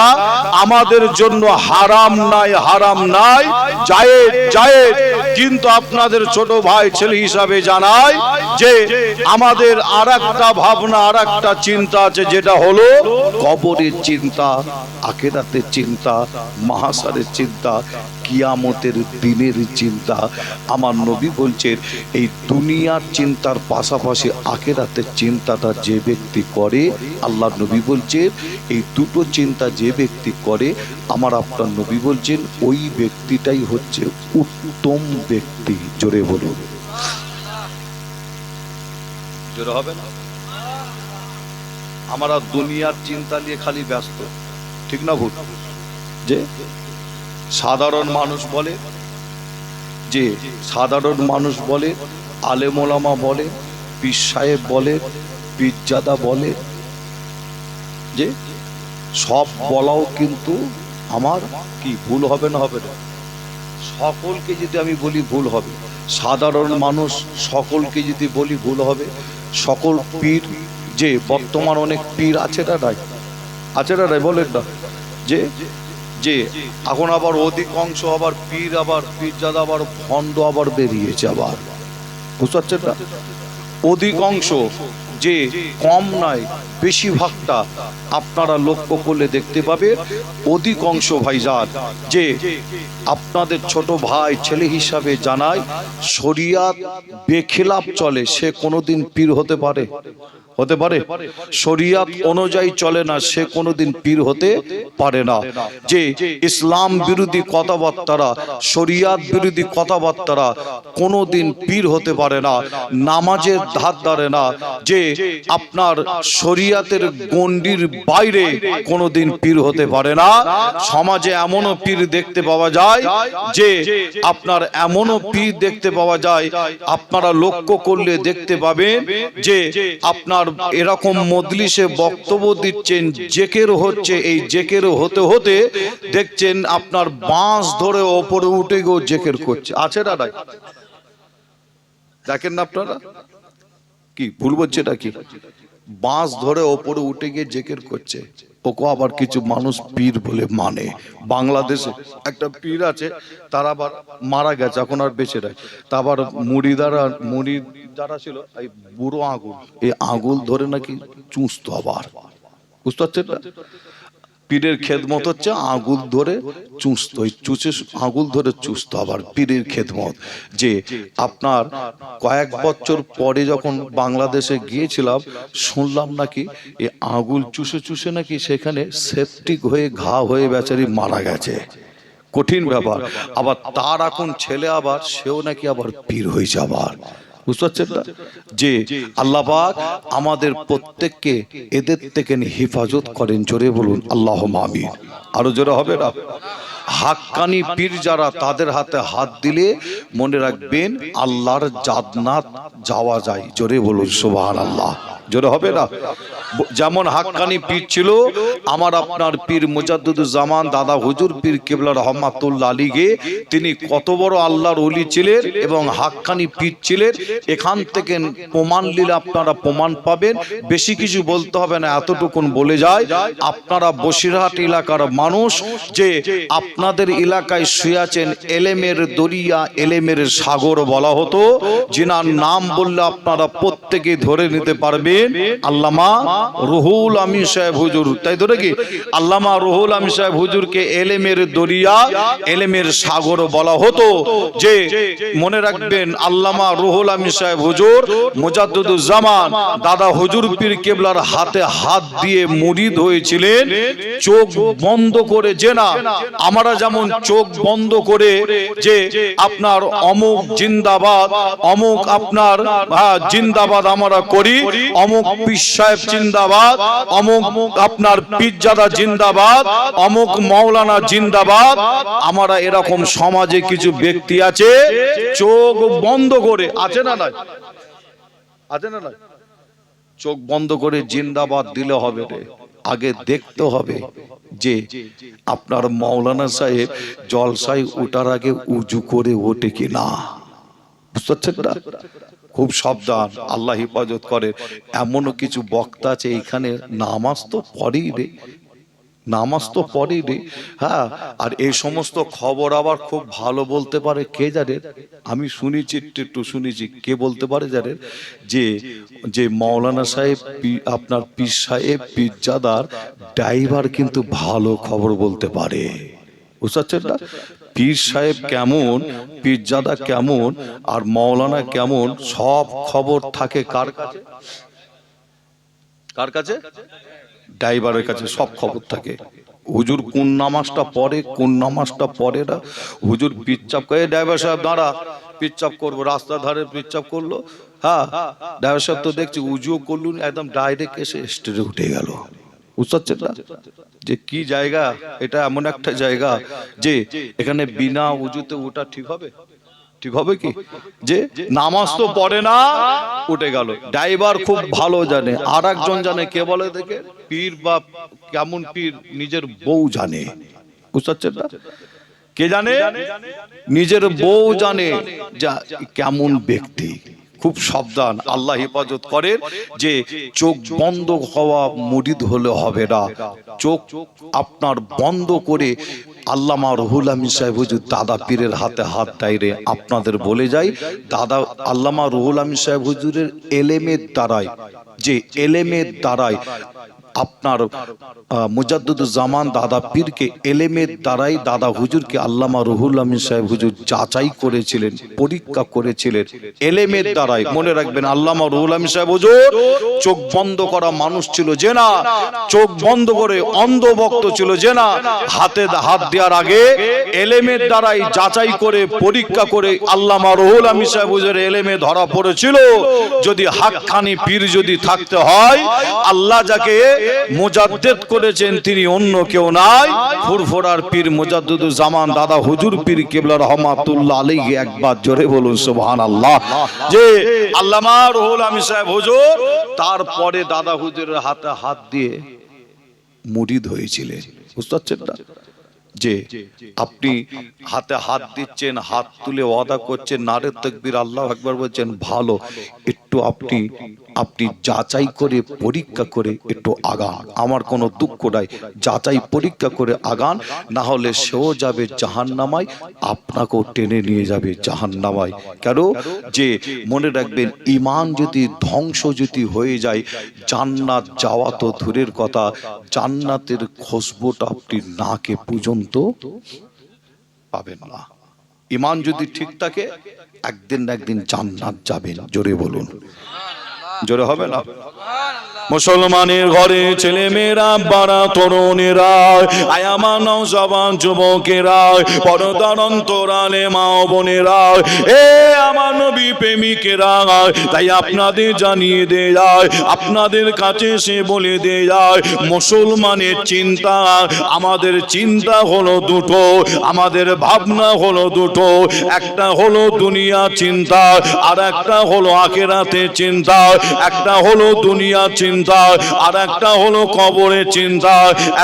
আমাদের জন্য হারাম নাই, হারাম নাই, জায়েজ জায়েজ। কিন্তু আপনাদের ছোট ভাই ছেলে হিসাবে জানাই যে আমাদের আরেকটা ভাবনা আরেকটা চিন্তা আছে, যেটা হলো কবরের চিন্তা, আখিরাতের চিন্তা, মাহশারের চিন্তা, কিয়ামতের দিনের চিন্তা। আমার নবী বলছেন এই দুনিয়ার চিন্তার পাশাপাশি আখিরাতের চিন্তাটা যে ব্যক্তি করে, আল্লাহ নবী বলছেন এই দুটো চিন্তা যে ব্যক্তি করে, আমার আপনার নবী বলছেন ওই ব্যক্তিটাই হচ্ছে উত্তম ব্যক্তি। জোরে বলুন, জোরে হবে না? আমরা দুনিয়ার চিন্তা নিয়ে খালি ব্যস্ত, ঠিক না ভুল? যে সাধারণ মানুষ বলে, যে সাধারণ মানুষ বলে, আলেম ওলামা বলে, পীর সাহেব বলে, পীরজাদা বলে, যে সব বলাও কিন্তু আমার কি ভুল হবে না? হবে না? সকলকে যদি আমি বলি ভুল হবে। সাধারণ মানুষ সকলকে যদি বলি ভুল হবে। সকল পীর, যে বর্তমান অনেক পীর আছে না নাই, আছে না নাই বলেন না, যে যে এখন আবার অধিকাংশ আবার পীর, আবার পীরজাদা, আবার ভণ্ড আবার বেরিয়েছে আবার, বুঝতে পারছেন না? অধিকাংশ, যে কম নয় বেশিরভাগটা আপনারা লক্ষ্য করলে দেখতে পাবেন, অধিকাংশ ভাইজান যে আপনাদের ছোট ভাই ছেলে হিসাবে জানায় শরিয়াত বেখিলাফ চলে, সে কোনোদিন পীর হতে পারে? হতে পারে? শরিয়াত অনুযায়ী চলে না, সে কোনোদিন পীর হতে পারে না। যে ইসলাম বিরোধী কথাবার্তা, শরিয়াত বিরোধী কথাবার্তা, কোনোদিন পীর হতে পারে না। নামাজের ধার ধারে না, যে আপনার শরিয়াতের গণ্ডির বাইরে কোনোদিন পীর হতে পারে না। সমাজে এমনও পীর দেখতে পাওয়া যায়, যে আপনার এমনও পীর দেখতে পাওয়া যায়, আপনারা লক্ষ্য করলে দেখতে পাবেন যে আপনার এরকম মজলিসে বক্তব্য দিচ্ছেন, জেকের হচ্ছে, এই জেকের হতে হতে দেখছেন আপনার বাঁশ ধরে ওপরে উঠে গিয়ে জেকের করছে, আছে না নাই? দেখেন না আপনারা? কি ভুল বলছে এটা? কি বাঁশ ধরে ওপরে উঠে গিয়ে জেকের করছে, ওকে আবার কিছু মানুষ পীর বলে মানে। বাংলাদেশে একটা পীর আছে, তার আবার মারা গেছে, এখন আর বেঁচে নাই। তা আবার মুড়ি যারা ছিল, এই বুড়ো আঙুল, এই আঙুল ধরে নাকি চুষতো আবার, বুঝতে পারছেন না? পীরের খেদমত হচ্ছে আঙুল ধরে চুষতো, আঙুল ধরে চুষতো আবার পীরের খেদমত। যে আপনার কয়েক বছর পরে যখন বাংলাদেশে গিয়েছিলাম, শুনলাম নাকি এই আঙুল চুষে চুষে নাকি সেখানে সেপটিক হয়ে ঘা হয়ে বেচারি মারা গেছে। কঠিন ব্যাপার। আবার তার এখন ছেলে আবার সেও নাকি আবার পীর হয়েছে আবার, বুঝতে পারছেন না? যে আল্লাহ পাক আমাদের প্রত্যেককে এদের থেকে হেফাজত করেন। জোরে বলুন আল্লাহুম্মা আমিন। আরো জোরে হবে না? হাক্কানি পীর যারা, তাদের হাতে হাত দিলে মনে রাখবেন আল্লাহর জান্নাত যাওয়া যায়। জোরে বলুন সুবহানাল্লাহ। জোরে হবে না? যেমন হাক্কানি পীর ছিল আমার আপনার পীর মুজাদ্দিদুজ্জামান দাদা হুজুর পীর কেবলা রহমাতুল্লাহ আলাইহি, তিনি কত বড় আল্লাহর ওলি ছিলেন এবং হাক্কানি পীর ছিলেন। এখান থেকে প্রমাণ নিলে আপনারা প্রমাণ পাবেন, বেশি কিছু বলতে হবে না, এতটুকুন বলে যায় আপনারা বসিরহাট এলাকার মানুষ, যে আপনাদের এলাকায় শুয়ে আছেন এলেমের দরিয়া, এলেমের সাগর বলা হতো, যিনার নাম বললে আপনারা প্রত্যেকে ধরে নিতে পারবেন, আল্লামা রুহুল আমিন সাহেব হুজুর। তাই ধরে কি আল্লামা রুহুল আমিন সাহেব হুজুরকে এলেমের দরিয়া, এলেমের সাগর বলা হতো। যে মনে রাখবেন আল্লামা রুহুল আমিন সাহেব হুজুর মুজাদ্দিদুজ্জামান দাদা হুজুর পীর কেবলার হাতে হাত দিয়ে মুরিদ হয়েছিলেন চোখ বন্ধ করে। যে না আমরা যেমন চোখ বন্ধ করে যে আপনার অমুক জিন্দাবাদ, অমুক আপনার জিন্দাবাদ আমরা করি, অমুক পীর সাহেব জিন্দাবাদ, অমুক আপনার পীরজাদা জিন্দাবাদ, অমুক মাওলানা জিন্দাবাদ, আমরা এরকম সমাজে কিছু ব্যক্তি আছে চোখ বন্ধ করে, আছে না নাই? আছে না নাই? চোখ বন্ধ করে জিন্দাবাদ দিলে হবে রে, আগে দেখতে হবে যে আপনার মাওলানা সাহেব জলসায় ওঠার আগে উজু করে ওঠে কিনা। বুঝতে পারছেন না? খুব সাবধান, আল্লাহ হেফাজত করে। এমনও কিছু বক্তা আছে এখানে নামাজ তো পড়েই রে, নামাজ তো পড়েই রে। হ্যাঁ, আর এই সমস্ত খবর আবার খুব ভালো বলতে পারে কে জানেন? আমি শুনেছি, একটু শুনেছি, কে বলতে পারে জানেন? যে যে মাওলানা সাহেব আপনার পীর সাহেব পীরজাদার ড্রাইভার কিন্তু ভালো খবর বলতে পারে। বুঝতে পারছেন না? পীর সাহেব কেমন, পীরজাদা কেমন, আর মাওলানা কেমন, সব খবর থাকে কার কাছে? কার কাছে? ড্রাইভারের কাছে সব খবর থাকে। হুজুর কোন নামাজটা পড়ে, কোন নামাজটা পড়ে না। হুজুর পিচ্চাপ করে, ড্রাইভার সাহেব দাঁড়া, পিচ্চাপ করবো, রাস্তার ধারে পিচ্চাপ করলো। হ্যাঁ, ড্রাইভার সাহেব তো দেখছি উজুও করলু, একদম ডাইরেক্ট এসে স্টেজে উঠে গেল। বুঝতে পারছেন না? যে কি জায়গা এটা, এমন একটা জায়গা যে এখানে বিনা উজুতে ওটা ঠিক হবে? ঠিক হবে কি? যে নামাজ তো পড়ে না, উঠে গেল। ড্রাইভার খুব ভালো জানে, আর একজন জানে, কে বলে দেখে? পীর বা কেমন পীর নিজের বউ জানে। বুঝতে পারছেন না? কে জানে? নিজের বউ জানে যা কেমন ব্যক্তি। খুব সাবধান, আল্লাহ হেফাজত করেন। যে চোখ বন্ধ হওয়া মুরিদ হলে হবে না, চোখ আপনার বন্ধ করে আল্লামা রুহুল আমিন সাহেব হুজুর দাদা পীরের হাতে হাত দেয়। আপনাদের বলে যাই, দাদা আল্লামা রুহুল আমিন সাহেব হুজুরের এলেমের দ্বারাই, যে এলেমের দ্বারাই আপনার মুজাদ্দিদুজ্জামান দাদা পীরকে এলেমের দ্বারাই দাদা হুজুরকে আল্লামা রুহুল আমিন সাহেব হুজুর যাচাই করেছিলেন, পরীক্ষা করেছিলেন এলেমের দ্বারাই। মনে রাখবেন আল্লামা রুহুল আমিন সাহেব হুজুর চোখ বন্ধ করা মানুষ ছিল যে না, চোখ বন্ধ করে অন্ধ ভক্ত ছিল যে না, হাতে হাত দেওয়ার আগে এলেমের দ্বারাই যাচাই করে পরীক্ষা করে আল্লামা রুহুল আমিন সাহেব হুজুর এলেমে ধরা পড়েছিল। যদি হাক্কানি পীর যদি থাকতে হয়, আল্লাহ যাকে মুজাদ্দিদ করেছেন তিনি অন্য কেউ নাই, ফুরফুরার পীর মুজাদ্দিদুজ্জামান দাদা হুজুর পীর কেবলা রহমাতুল্লাহ আলাইহি। একবার জোরে বলুন সুবহানাল্লাহ। যে আল্লামা রুহুল আমিন সাহেব হুজুর তারপরে দাদা হুজুরের হাতে হাত দিয়ে মুরিদ হয়েছিলেন। বুঝতে পারছেন না? যে আপনি হাতে হাত দিচ্ছেন, হাত তুলে ওয়াদা করছেন, নারে তাকবীর আল্লাহু আকবার বলছেন, ভালো, একটু আপনি যাচাই করে পরীক্ষা করে একটু আগান। আমার কোনো দুঃখ নাই, যাচাই পরীক্ষা করে আগান, না হলে সেও যাবে জাহান্নামায়, আপনাকেও টেনে নিয়ে যাবে জাহান্নামায়। কেন? যে মনে রাখবেন ঈমান যদি ধ্বংস যদি হয়ে যায়, জান্নাত যাওয়া তো দূরের কথা, জান্নাতের খুশবুটা আপনি নাকে পর্যন্ত পাবেন না। ঈমান যদি ঠিক থাকে একদিন না একদিন জান্নাত যাবেন। জোরে বলুন, জোরে হবে না? মুসলমানের ঘরে ছেলে মেয়েরা, বাড়া তরুণেরা, আয়ামা নওজওয়ান যুবকেরা, পর্দার অন্তরালে মা বোনেরা, এ আমার নবী প্রেমিকেরা, তাই আপনাদের জানিয়ে দে যায়, আপনাদের কাছে সে বলে দে যায়, মুসলমানের চিন্তা, আমাদের চিন্তা হলো দুটো, আমাদের ভাবনা হলো দুটো, একটা হলো দুনিয়া চিন্তা, আর একটা হলো আখিরাতের চিন্তা, একটা হলো দুনিয়া চিন্তা, আর একটা হলো কবরের চিন্তা,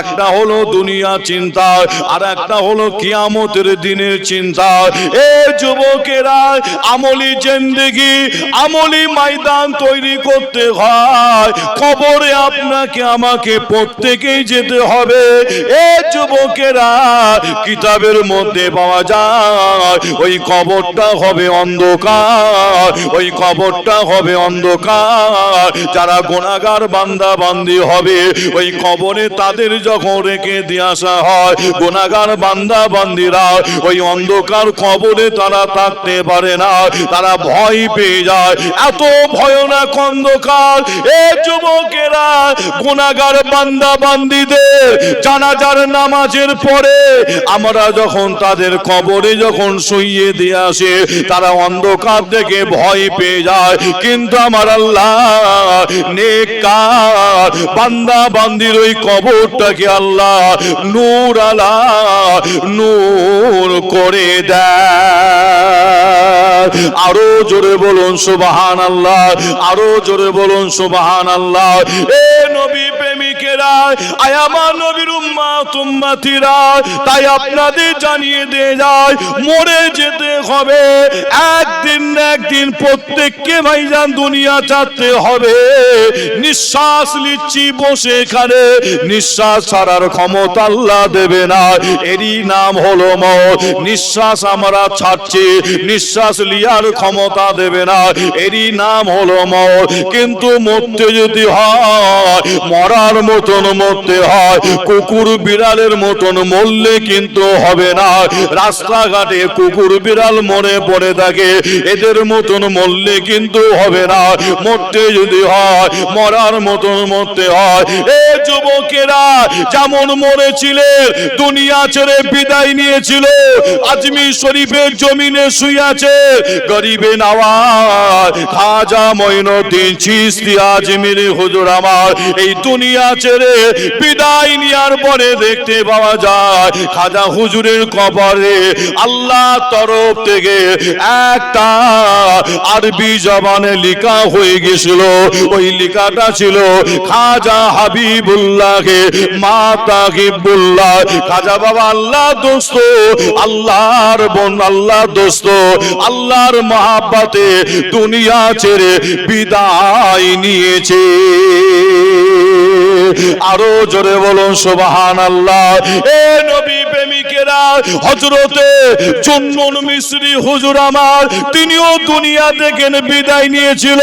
একটা হলো দুনিয়া চিন্তা, আর একটা হলো কিয়ামতের দিনের চিন্তা। এ যুবকেরা, আমলি জিন্দেগি, আমলি ময়দান তৈরি করতে হয়, কবরে আপনাকে আমাকে প্রত্যেকেই যেতে হবে। এ যুবকেরা, কিতাবের মধ্যে পাওয়া যায় ওই কবরটা হবে অন্ধকার, ওই কবরটা হবে অন্ধকার। যারা গুনাহগার বান্দা বান্দি হবে, ওই কবরে তাদের যখন রেখে দিয়ে আসা হয়, গুনাহগার বান্দা বান্দিরা ওই অন্ধকার কবরে তারা থাকতে পারে না, তারা ভয় পেয়ে যায়, এত ভয়ানক অন্ধকার। এ যুবকেরা, গুনাহগার বান্দা বান্দিদের জানাজার নামাজের পরে আমরা যখন তাদের কবরে যখন শুইয়ে দিয়ে আসে, তারা অন্ধকার দেখে ভয় পেয়ে যায়, কিন্তু আমার আল্লাহ নেককার বান্দা বান্দির ওই কবরটাকে আল্লাহ নূর আলা নূর করে দেয়। আরো জোরে বলুন সুবহানাল্লাহ, আরো জোরে বলুন সুবহানাল্লাহ। এ নবী প্রেমিকেরা, আয় আমার নবীর উম্মত উম্মতিরা, তাই আপনাদের জানিয়ে দিয়ে যায়, মরে যেতে হবে একদিন না একদিন, প্রত্যেককে ভাইজান দুনিয়া ছাড়তে হবে। নিঃশ্বাস নিচ্ছি বসে এখানে, নিঃশ্বাস ছাড়ার ক্ষমতা আল্লাহ দেবে না, এরই নাম হলো মওত। নিঃশ্বাস আমরা ছাড়ছি, নিঃশ্বাস লিয়ার ক্ষমতা দেবে না, এরই নাম হলো মওত। কিন্তু মরতে যদি হয়, মরার মতন মরতে হয়, কুকুর বিড়ালের মতন মরলে কিন্তু হবে না। রাস্তাঘাটে কুকুর বিড়াল মরে পড়ে থাকে, এদের মতন মরলে কিন্তু হবে না। মরতে যদি হয়, মরার মতন মরতে হয়। এ যুবকেরা, যেমন মরেছিলেন, দুনিয়া ছেড়ে বিদায় নিয়েছিল, আজমির শরীফের জমিনে শুয়ে আছে গরিবে নওয়াজ খাজা মঈনুদ্দিন চিশতি আজমিরি হুজুর আমার। এই দুনিয়া ছেড়ে বিদায় নেওয়ার পরে দেখতে পাওয়া যায়, খাজা হুজুরের কবরে আল্লাহর তরফ থেকে একটা আরবি জবানে লেখা হয়ে গেছিল। ওই লেখাটা ছিল, খাজা হাবিবুল্লাহকে মাতা হিব্বুল্লাহ। খাজা বাবা আল্লাহ দোস্ত, আল্লাহর বোন, আল্লাহ দোস্ত, আল্লাহর মহাব্বতে দুনিয়া ছেড়ে বিদায় নিয়েছে। আরো জোরে বলুন সুবহানাল্লাহ। এ নবী প্রেমিকেরা, হযরতে জুন্নুন মিসরি হুজুর আমার, তিনিও দুনিয়া থেকে বিদায় নিয়েছিল।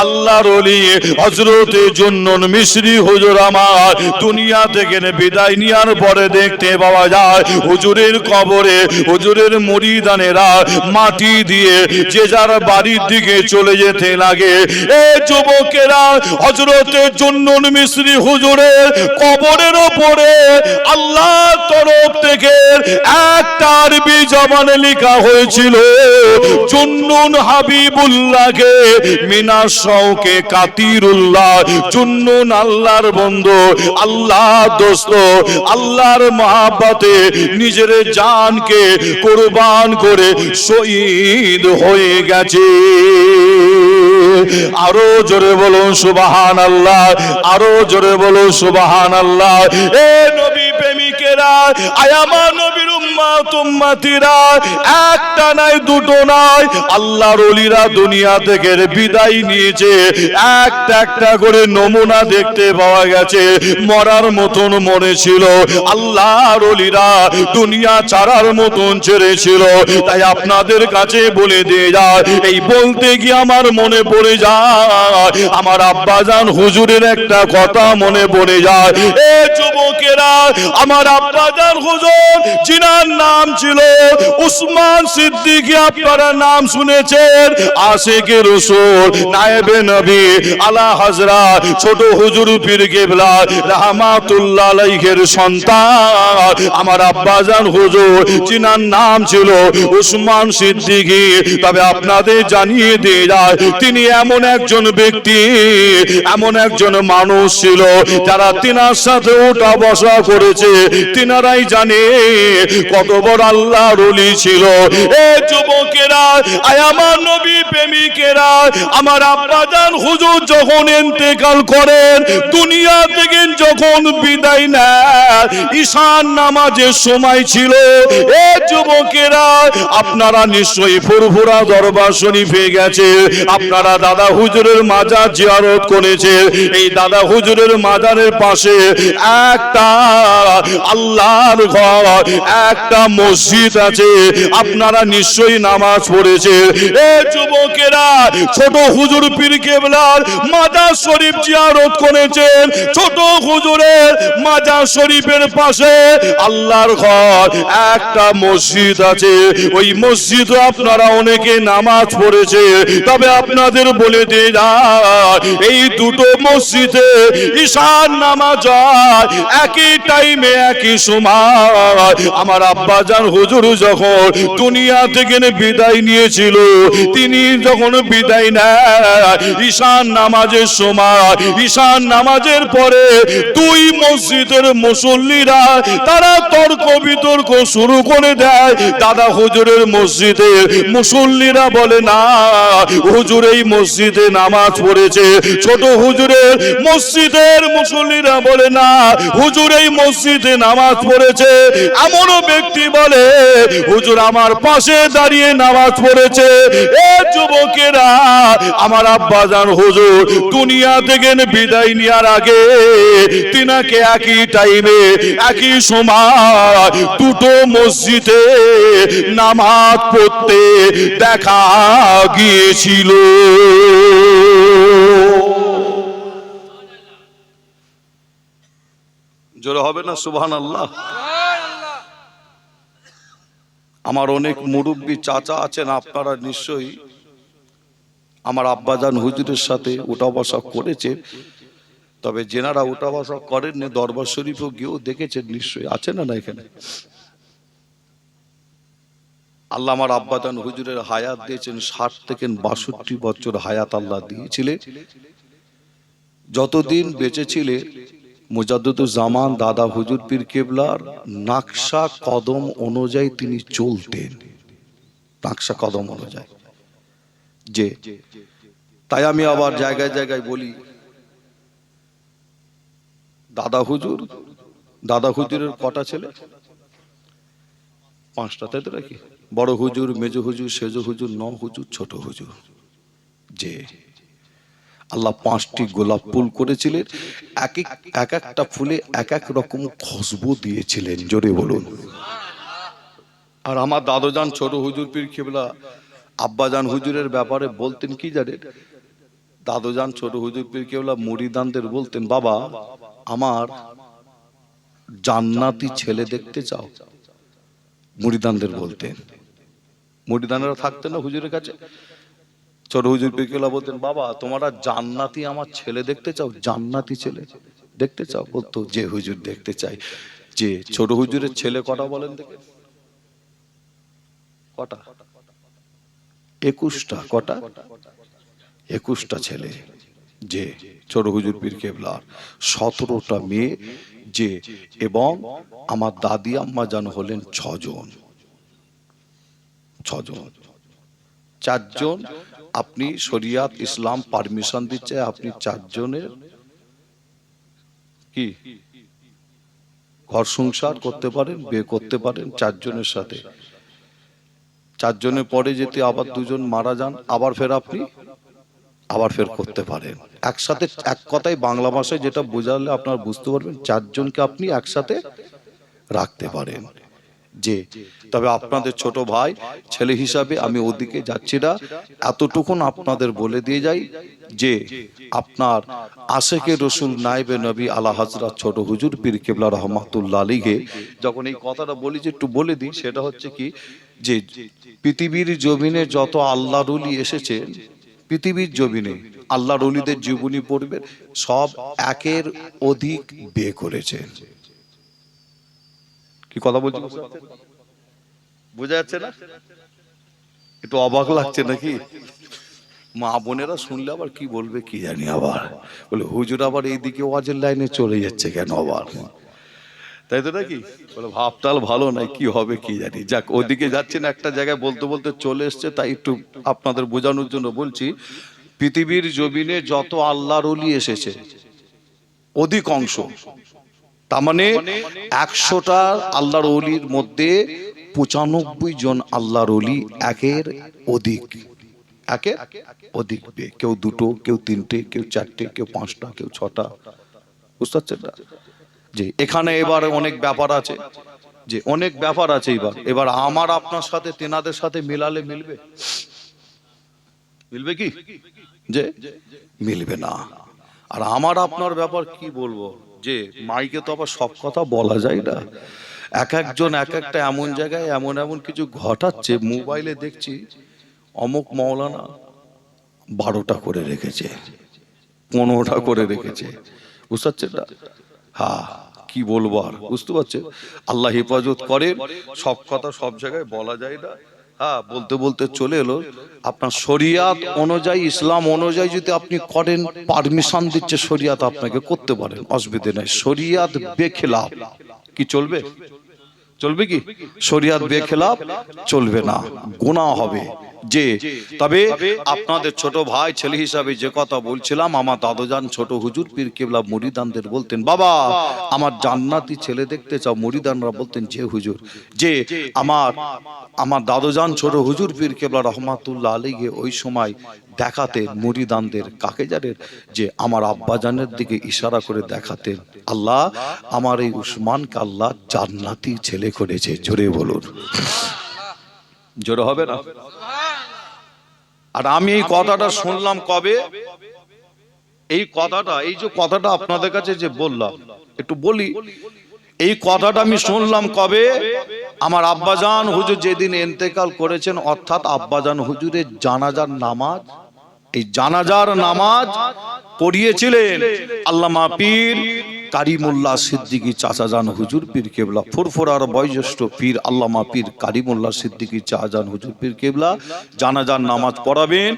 আল্লাহর ওলি হযরতে জুন্নুন মিসরি হুজুর আমার দুনিয়া থেকে বিদায় নেওয়ার পরে দেখতে পাওয়া যায়, হুজুরের কবরে হুজুরের মুরিদানেরা মাটি দিয়ে যে যার বাড়ির দিকে চলে যেতে লাগে। এ যুবকেরা, হযরতে জুন্নুন মিসরি হুজুরের কবরের উপরে আল্লাহর তরফ থেকে একটা আরবি জবানে লেখা হয়েছিল, জুন্নুন হাবিবুল্লাহকে মিনাশ শৌকে কাতিরুল্লাহ। জুন্নুন আল্লাহর বন্ধু, আল্লাহর দোস্ত, আল্লাহর মহাব্বতে নিজের জানকে কুরবান করে শহীদ হয়ে গেছে। আরো জোরে বলুন সুবহানাল্লাহ, আরো জোরে বলুন সুবহানাল্লাহ। এ নবী প্রেমিকেরা, আয় আমার নবীর উম্মত উম্মতিরা, একটা নাই দুটো নাই, আল্লাহর ওলিরা দুনিয়া থেকে বিদায় নিয়েছে, একটা একটা করে নমুনা দেখতে পাওয়া গেছে। মরার মতন মরেছিল, আল্লাহর ওলিরা দুনিয়া ছাড়ার মতন ছেড়েছিল। তাই আপনাদের কাছে বলে দিয়ে যায়, এই বলতে গিয়ে আমার মনে পড়ে যায়, আমার আব্বাজান হুজুরের একটা কথা মনে পড়ে যায়। এ যুবকেরা, আমার আব্বাজান হুজুর, যিনার নাম ছিল উসমান সিদ্দিকী। আপনারা নাম শুনেছেন। আশিকে রাসূল, নায়েবে নবী, আলা হযরত ছোট হুজুর পীর কেবলা রাহমাতুল্লাহ আলাইহির সন্তান আমার আব্বাজান হুজুর, যিনার নাম ছিল উসমান সিদ্দিকী। তবে আপনাদের জানিয়ে দিয়ে যায়, তিনি এমন একজন ব্যক্তি, এমন একজন মানুষ ছিল, যারা তিনার সাথে উঠা বসা করেছে তিনারাই জানে কত বড় আল্লাহর ওলি ছিল। এ যুবকেরা, আয় আমার নবী প্রেমিকেরা, আমার আব্বাজান হুজুর যখন ইন্তেকাল করেন, দুনিয়া থেকে যখন বিদায় নেয়, ঈশান নামাজের সময় ছিল। এ যুবকেরা, আপনারা নিশ্চয়ই ফুরফুরা দরবার শরীফে গেছে, আপনারা দাদা হুজুরের মাজার জিয়ারত করেছে। এই দাদা হুজুরের মাজারের পাশে একটা আল্লাহর ঘর, একটা মসজিদ আছে, আপনারা নিশ্চয়ই নামাজ পড়েছে। এ যুবকেরা, ছোট হুজুর পীর কেবলার মাজার শরীফ জিয়ারত করেছেন। ছোট হুজুরের মাজার শরীফের পাশে আল্লাহর ঘর, একটা মসজিদ আছে। ওই মসজিদে আপনারা অনেকে নামাজ পড়েছে। তবে আপনাদের বলে দিয়ে যায়, এই দুটো মসজিদে ঈশান নামাজ হয় একই টাইমে, একই সময়। আমার আব্বাজান হুজুর যখন দুনিয়া থেকে বিদায় নিয়েছিল, তিনি যখন বিদায় নেয় ঈশান নামাজের সময়, ঈশান নামাজের পরে দুই মসজিদের মুসল্লিরা তারা তর্ক বিতর্ক শুরু করে দেয়। দাদা হুজুরের মসজিদের মুসল্লিরা বলে, না, হুজুর এই মসজিদে নামাজ পড়েছে। ছোট হুজুরের মসজিদের মুসল্লিরা বলে, না, হুজুর এই মসজিদে নামাজ পড়েছে। এমনও ব্যক্তি বলে, হুজুর আমার পাশে দাঁড়িয়ে নামাজ পড়েছে। এ যুবকেরা, আমার আব্বাজান হুজুর দুনিয়া থেকে বিদায় নেওয়ার আগে তিনাকে একই টাইমে, একই সময় দুটো মসজিদে নামাজ পড়তে দেখা গিয়েছিল। জোরে হবে না সুবহানাল্লাহ? আমার অনেক মুরব্বী চাচা আছেন, আপনারা নিশ্চয়ই আমার আব্বাজান হুজুরের সাথে উঠা বসা করেছে। তবে যেনারা উঠা বসা করেননি, দরবার শরীফও গিয়েও দেখেছেন নিশ্চয়ই, আছে না এখানে? আল্লাহ আমার আব্বাজান হুজুরের হায়াত দিয়েছেন 60 থেকে 62 বছর হায়াত আল্লাহ দিয়েছিলেন। যতদিন বেঁচে ছিলেন মুজাদ্দিদুজ জামান দাদা হুজুর পীর কেবলার নকশা কদম অনুযায়ী তিনি চলতেন, নকশা কদম অনুযায়ী। যে তাই আমি আবার জায়গায় জায়গায় বলি, দাদা হুজুরের কটা ছেলে? 5টা, তাই তো নাকি? বড় হুজুর, মেজ হুজুর, সেজ হুজুর, 9 হুজুর, ছোট হুজুর। যে আল্লাহ 5টি গোলাপ ফুল করেছিলেন, এক একটা ফুলে এক এক রকম খুশবু দিয়েছিলেন। জোরে বলুন। আর আমার দাদুজান ছোট হুজুর পীর কেবলা আব্বাজান হুজুরের ব্যাপারে বলতেন কি জানেন? দাদুজান ছোট হুজুর পীর কেবলা মুরিদানদের বলতেন, বাবা আমার জান্নাতি ছেলে দেখতে চাও? মুরিদানদের বলতেন। মুরিদানেরা থাকতেন না হুজুরের কাছে। ছোট হুজুর পীর কেবলা বলতেন, বাবা তোমরা জান্নাতি আমার ছেলে দেখতে চাও? জান্নাতি ছেলে দেখতে চাও? বলতো, যে হুজুর দেখতে চাই। যে ছোট হুজুরের ছেলে কটা বলেন দেখে? কটা? 21টা। কটা? 21টা ছেলে। যে ছোট হুজুর পীর কেবলার 17টা মেয়ে। যে এবং আমার দাদি আম্মা জান হলেন 6 জন। 4 জন আপনি শরিয়াত ইসলাম পারমিশন দিচ্ছে, আপনি 4 জনের কি ঘর সংসার করতে পারেন, বিয়ে করতে পারেন 4 জনের সাথে। 4 জনের পরে যদি আবার 2 জন মারা যান, আবার ফের আপনি আবার ফের করতে পারেন একসাথে। এক কথায় বাংলা ভাষায় যেটা বোঝালে আপনারা বুঝতে পারবেন, 4 জনকে আপনি একসাথে রাখতে পারেন। যে তবে আপনাদের ছোট ভাই ছেলে হিসাবে আমি ওদিকে যাচ্ছি না, এতটুকুন আপনাদের বলে দিয়ে যাই যে আপনার আশেকে রসুল নায়েবে নবী আলা হযরত ছোট হুজুর পীর কেবলা রহমাতুল্লাহ আলাইহি যখন এই কথাটা বলি যে একটু বলে দিই, সেটা হচ্ছে কি যে পৃথিবীর জমিনে যত আল্লাহর ওলি এসেছে, পৃথিবীর জমিনে আল্লাহর ওলিদের জীবনী পড়বেন, সব একের অধিক বিয়ে করেছে। কি কথা বলছি বোঝা যাচ্ছে না? একটু অবাক লাগছে নাকি? মা বোনেরা শুনলে আবার কি বলবে কি জানি, আবার বলে হুজুর আবার এইদিকে ওয়াজের লাইনে চলে যাচ্ছে কেন আবার, তাই তো নাকি? বলে ভাবটাল ভালো নাই, কি হবে কি জানি। যাক, ওদিকে যাচ্ছেন, একটা জায়গায় বলতে বলতে চলে এসছে, তাই একটু আপনাদের বোঝানোর জন্য বলছি। পৃথিবীর জমিনে যত আল্লাহর ওলি এসেছে অধিকাংশ, তার মানে 100টা আল্লাহর ওলির মধ্যে 95 জন আল্লাহর ওলি একের অধিক, একের অধিক বিয়ে। কেউ দুটো, কেউ তিনটে, কেউ চারটে, কেউ পাঁচটা, কেউ ছটা। বুঝতে পারছেন না? যে এখানে এবার অনেক ব্যাপার আছে, যে অনেক ব্যাপার আছে। এবার আমার আপনার সাথে তেনাদের সাথে মিলালে মিলবে? মিলবে কি? যে মিলবে না। আর আমার আপনার ব্যাপার কি বলবো, যে মাইকে তো আবার সব কথা বলা যায় না। এক একজন এক একটা এমন জায়গায় এমন এমন কিছু ঘটাচ্ছে, মোবাইলে দেখছি অমুক মৌলানা 12টা করে রেখেছে, 15টা করে রেখেছে। বুঝতে পারছেন না? হ্যাঁ, কি বলবো আর, বুঝতে পারছেন? আল্লাহ হেফাজত করে, সব কথা সব জায়গায় বলা যায় না। হ্যাঁ, বলতে বলতে চলে এলো, আপনার শরিয়াত অনুযায়ী, ইসলাম অনুযায়ী যদি আপনি করেন, পারমিশন দিচ্ছে শরিয়াত, আপনাকে করতে পারেন, অসুবিধা নাই। শরিয়াত বেখেলাফ কি চলবে? চলবে কি? শরিয়াত বেখেলাফ চলবে না, গুনাহ হবে। যে তবে আপনাদের ছোট ভাই ছেলে হিসাবে যে কথা বলছিলাম, আমার দাদুজান ছোট হুজুর পীর কেবলা মুরিদানদের বলতেন, বাবা আমার জান্নাতি ছেলে দেখতে চাও? মুরিদানরা বলতেন, যে হুজুর। যে আমার দাদুজান ছোট হুজুর পীর কেবলা রহমাতুল্লাহ আলাইহি ওই সময় দেখাতেন মুরিদানদের, কাকে জানেন? যে আমার আব্বাজানের দিকে ইশারা করে দেখাতেন, আল্লাহ আমার এই উসমানকে আল্লাহ জান্নাতি ছেলে করেছে। জোরে বলুন, জোরে হবে না? আর আমি এই কথাটা শুনলাম কবে? এই কথাটা, এই যে কথাটা আপনাদের কাছে যে বললাম, একটু বলি, এই কথাটা আমি শুনলাম কবে? আমার আব্বাজান হুজুর যেদিন ইন্তেকাল করেছেন, অর্থাৎ আব্বাজান হুজুরের জানাজার নামাজ, এই জানাজার নামাজ পড়িয়েছিলেন আল্লামা পীর কারিমুল্লাহ সিদ্দিকী চাচাজান হুজুর পীর কেবলা, ফুরফুরার বয়োজ্যেষ্ঠ পীর আল্লামা পীর কারিমুল্লাহ সিদ্দিকী চাচাজান হুজুর পীর কেবলা জানাজার নামাজ পড়াবেন।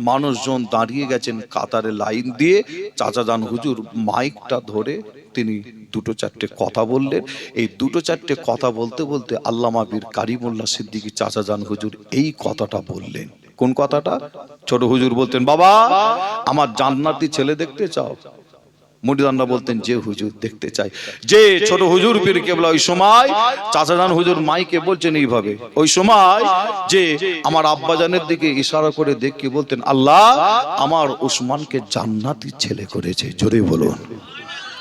মানুষজন দাঁড়িয়ে গেছেন কাতারে লাইন দিয়ে, চাচাজান হুজুর মাইকটা ধরে তিনি দুটো চারটে কথা বললেন। এই দুটো চারটে কথা বলতে বলতে আল্লামা পীর কারিমুল্লাহ সিদ্দিকী চাচাজান হুজুর এই কথাটা বললেন। কোন কথাটা? ছোট হুজুর বলতেন, বাবা আমার জান্নাতি ছেলে দেখতে চাও? মুরিদানরা বলতেন, যে হুজুর দেখতে চাই। যে ছোট হুজুর পীর কেবলা ওই সময় চাচাজান হুজুর মাইকে বলছেন এইভাবে, ওই সময় যে আমার আব্বাজানের দিকে ইশারা করে দেখে বলতেন, আল্লাহ আমার উসমানকে জান্নাতি ছেলে করেছে। জোরে বলুন,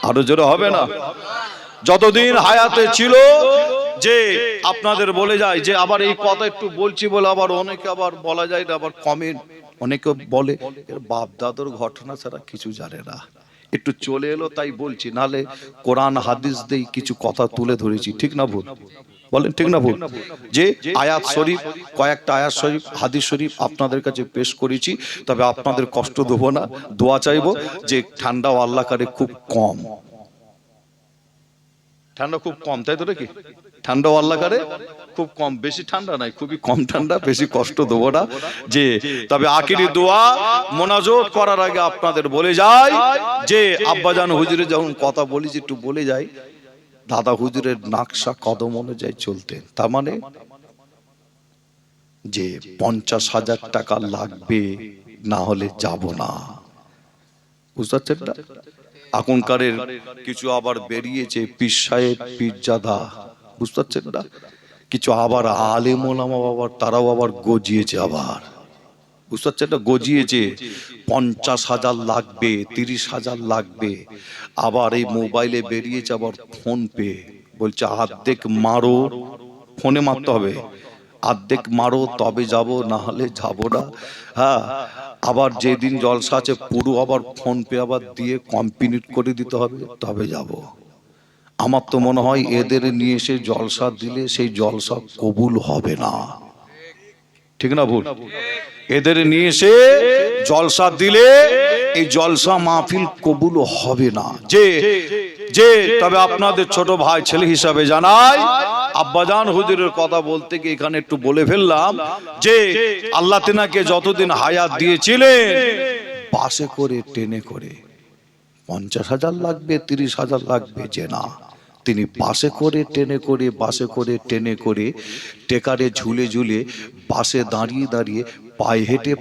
আরো জোরে হবে না? যতদিন হায়াতে ছিল, যে আপনাদের বলে যায় যে, আবার এই কথা একটু বলছি বলে আবার অনেকে আবার বলা যায় না, আবার কমেন্ট অনেকে বলে এর বাপ দাদুর ঘটনা ছাড়া কিছু জানে না। একটু চলে এলো তাই বলছি, নালে কোরআন হাদিস দিয়ে কিছু কথা তুলে ধরেছি। ঠিক না ভুল? বলেন ঠিক না ভুল? যে আয়াত শরীফ, কয়েকটা আয়াত শরীফ, হাদিস শরীফ আপনাদের কাছে পেশ করেছি। তবে আপনাদের কষ্ট দেবো না, দোয়া চাইবো যে ঠান্ডাও আল্লাহ করে খুব কম, ঠান্ডা খুব কম, তাই তো নাকি? ঠান্ডাও আল্লাহ করে খুব কম, বেশি ঠান্ডা নাই, খুবই কম ঠান্ডা, বেশি কষ্ট দেবো না। যে তবে আখিরি দোয়া মোনাজাত করার আগে আপনাদের বলে যাই, যে আব্বাজান হুজুরের যখন কথা বলি, একটু বলে যাই, দাদা হুজুরের নাকশা কদম অনুযায়ী চলতেন। তার মানে যে 50,000 টাকা লাগবে, না হলে যাব না। বুঝতে পারছেন না? এখনকারের কিছু আবার বেরিয়েছে পীর সাহেব, পীরজাদা, বুঝতে পারছেন না? কিছু আবার আলেম ওলামা আবার তারাও আবার গজিয়েছে, আবার বুঝতে পারছেন না? গজিয়েছে 50,000 লাগবে, 30,000 লাগবে। আবার এই মোবাইলে বেরিয়েছে আবার ফোন পে, বলছে অর্ধেক মারো ফোনে মারতে হবে, অর্ধেক মারো তবে যাব, না হলে যাব না। হ্যাঁ, আবার যেদিন জলসা আছে পুরো আবার ফোন পে আবার দিয়ে কমপ্লিট করে দিতে হবে, তবে যাব। আমার তো মনে হয় এদের নিয়ে এসে জলসা দিলে সেই জলসা কবুল হবে না, ঠিক না ভুল? এদের নিয়ে এসে জলসা দিলে এই জলসা মাহফিল কবুল হবে না। যে যে তবে আপনাদের ছোট ভাই ছেলে হিসাবে জানাই, আব্বাজান হুজুরের কথা বলতে গিয়ে এখানে একটু বলে ফেললাম যে আল্লাহ তেনাকে যতদিন হায়াত দিয়েছিলেন, বাসে করে ট্রেনে করে 50,000 লাগবে 30,000 লাগবে যে না, তিনি বাসে করে ট্রেনে করে, বাসে করে ট্রেনে করে, টেকারে ঝুলে ঝুলে, বাসে দাঁড়িয়ে দাঁড়িয়ে,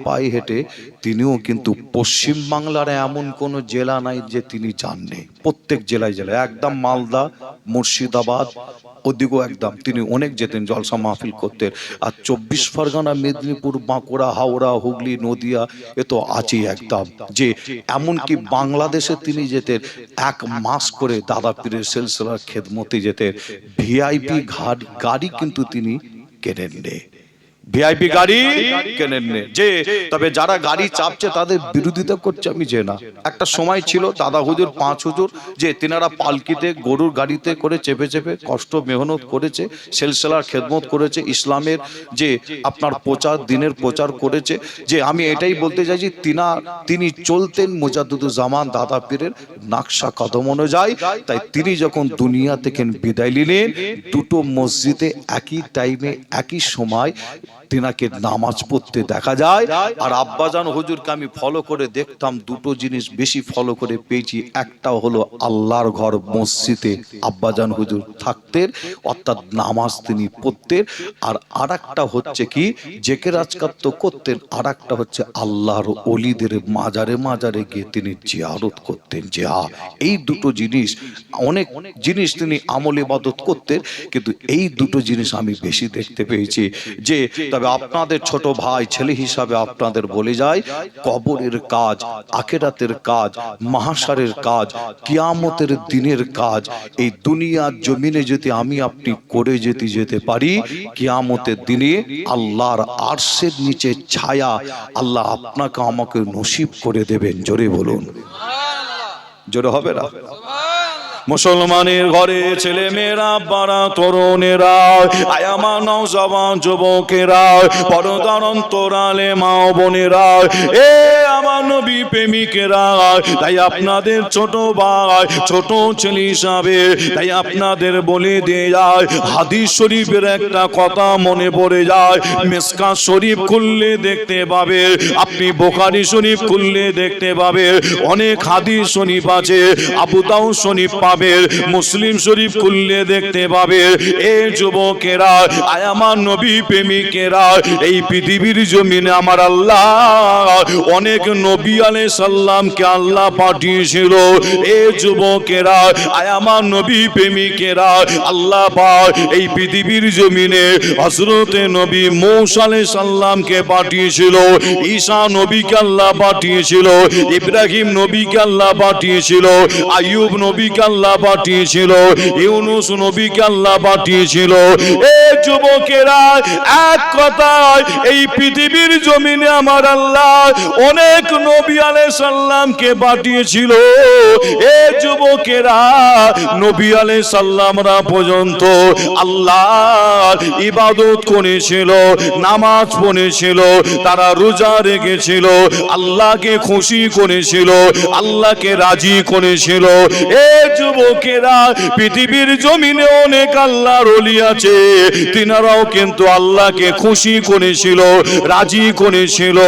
পায়ে হেঁটে তিনিও কিন্তু পশ্চিম বাংলার এমন কোনো জেলা নাই যে তিনি যাননি। প্রত্যেক জেলায় জেলায়, একদম মালদা, মুর্শিদাবাদ ওদিকেও একদম তিনি অনেক যেতেন, জলসা মাহফিল করতেন। আর 24 পরগনা, মেদিনীপুর, বাঁকুড়া, হাওড়া, হুগলি, নদিয়া, এ তো আছেই একদম। যে এমনকি বাংলাদেশে তিনি যেতেন, 1 মাস করে দাদা পীরের সিলসিলার খেদমতে যেতেন। ভিআইপি গাড়ি কিন্তু তিনি কেনেন নে, ভিআইপি গাড়ি কেনেন নে। যে তবে যারা গাড়ি চাপছে তাদের বিরোধিতা করছে আমি যে না। একটা সময় ছিল দাদা হুজুর, 5 হুজুর, যে তিনারা পালকিতে গরুর গাড়িতে করে চেপে চেপে কষ্ট মেহনত করেছে, সিলসিলার খেদমত করেছে, ইসলামের যে আপনার প্রচার, দিনের প্রচার করেছে। যে আমি এটাই বলতে চাইছি, তিনি চলতেন মুজাদ্দিদুজ্জামান দাদা পীরের নাকশা কদম অনুযায়ী। তাই তিনি যখন দুনিয়া থেকে বিদায় নিলেন, দুটো মসজিদে একই টাইমে একই সময় তিনাকে নামাজ পড়তে দেখা যায়। আর আব্বাজান হুজুরকে আমি ফলো করে দেখতাম, দুটো জিনিস বেশি ফলো করে পেয়েছি। একটা হলো আল্লাহর ঘর মসজিদে আব্বাজান হুজুর থাকতেন, অর্থাৎ নামাজ তিনি পড়তেন। আর আরেকটা হচ্ছে কি, জেকের আজকার তো করতেন, আরেকটা হচ্ছে আল্লাহর ওলিদের মাজারে মাজারে গিয়ে তিনি জিয়ারত করতেন। যে এই দুটো জিনিস, অনেক জিনিস তিনি আমল ইবাদত করতেন, কিন্তু এই দুটো জিনিস আমি বেশি দেখতে পেয়েছি। যে তবে আপনাদের ছোট ভাই ছেলে হিসাবে আপনাদের বলে যায়, কবরের কাজ, আখিরাতের কাজ, মাহশারের কাজ, কিয়ামতের দিনের কাজ, এই দুনিয়ার জমিনে যদি আমি আপনি করে যেতে পারি, কিয়ামতের দিনে আল্লাহর আরশের নিচে ছায়া আল্লাহ আপনাকে আমাকে নসিব করে দেবেন। জোরে বলুন, জোরে হবে না? মুসলমানের ঘরে ছেলে মেয়েরা, বাড়া তরুণেরা, আয়ামা নওজওয়ান যুবকেরা, পর্দার অন্তরালে মা বোনেরা, এ আমার নবী প্রেমিকেরা, তাই আপনাদের ছোট ভাই, ছোট ছেলে হিসাবে তাই আপনাদের বলে দিয়ে যায়, হাদিস শরীফের একটা কথা মনে পড়ে যায়। মিসকাত শরীফ খুললে দেখতে পাবে, আপনি বুখারী শরীফ খুললে দেখতে পাবে, অনেক হাদিস শরীফ আছে, আবু দাউদ শরীফ পাবে, মুসলিম শরীফ খুললে দেখতে পাবে। এ যুবকেরা, আয় আমার নবী প্রেমিকেরা, এই পৃথিবীর জমিনে আমার আল্লাহ অনেক নবী আলাইহিস সালামকে আল্লাহ পাঠিয়েছিল। এ যুবকেরা, আয় আমার নবী প্রেমিকেরা, আল্লাহ পাক এই পৃথিবীর জমিনে হযরতে নবী মূসা আলাইহিস সালামকে পাঠিয়েছিল, ঈসা নবীকে আল্লাহ পাঠিয়েছিল, ইব্রাহিম নবীকে আল্লাহ পাঠিয়েছিল, আইয়ুব নবীকে আল্লাহ পাঠিয়েছিল, ইউনূস নবীকে আল্লাহ পাঠিয়েছিল। এ যুবকেরা, এক কথায় এই পৃথিবীর জমিনে আমার আল্লাহ অনেক নবী আলাইহিস সালামকে পাঠিয়েছিল। এ যুবকেরা, নবী আলাইহিস সালামরা পর্যন্ত আল্লাহর ইবাদত করেছিল, নামাজ পড়েছিল, তারা রোজা রেখেছিল, আল্লাহকে খুশি করেছিল, আল্লাহকে রাজি করেছিল। এ যুবকেরা, পৃথিবীর জমিনে অনেক আল্লাহর ওলি আছে, তিনারাও কিন্তু আল্লাহকে খুশি করেছিল, রাজি করেছিল,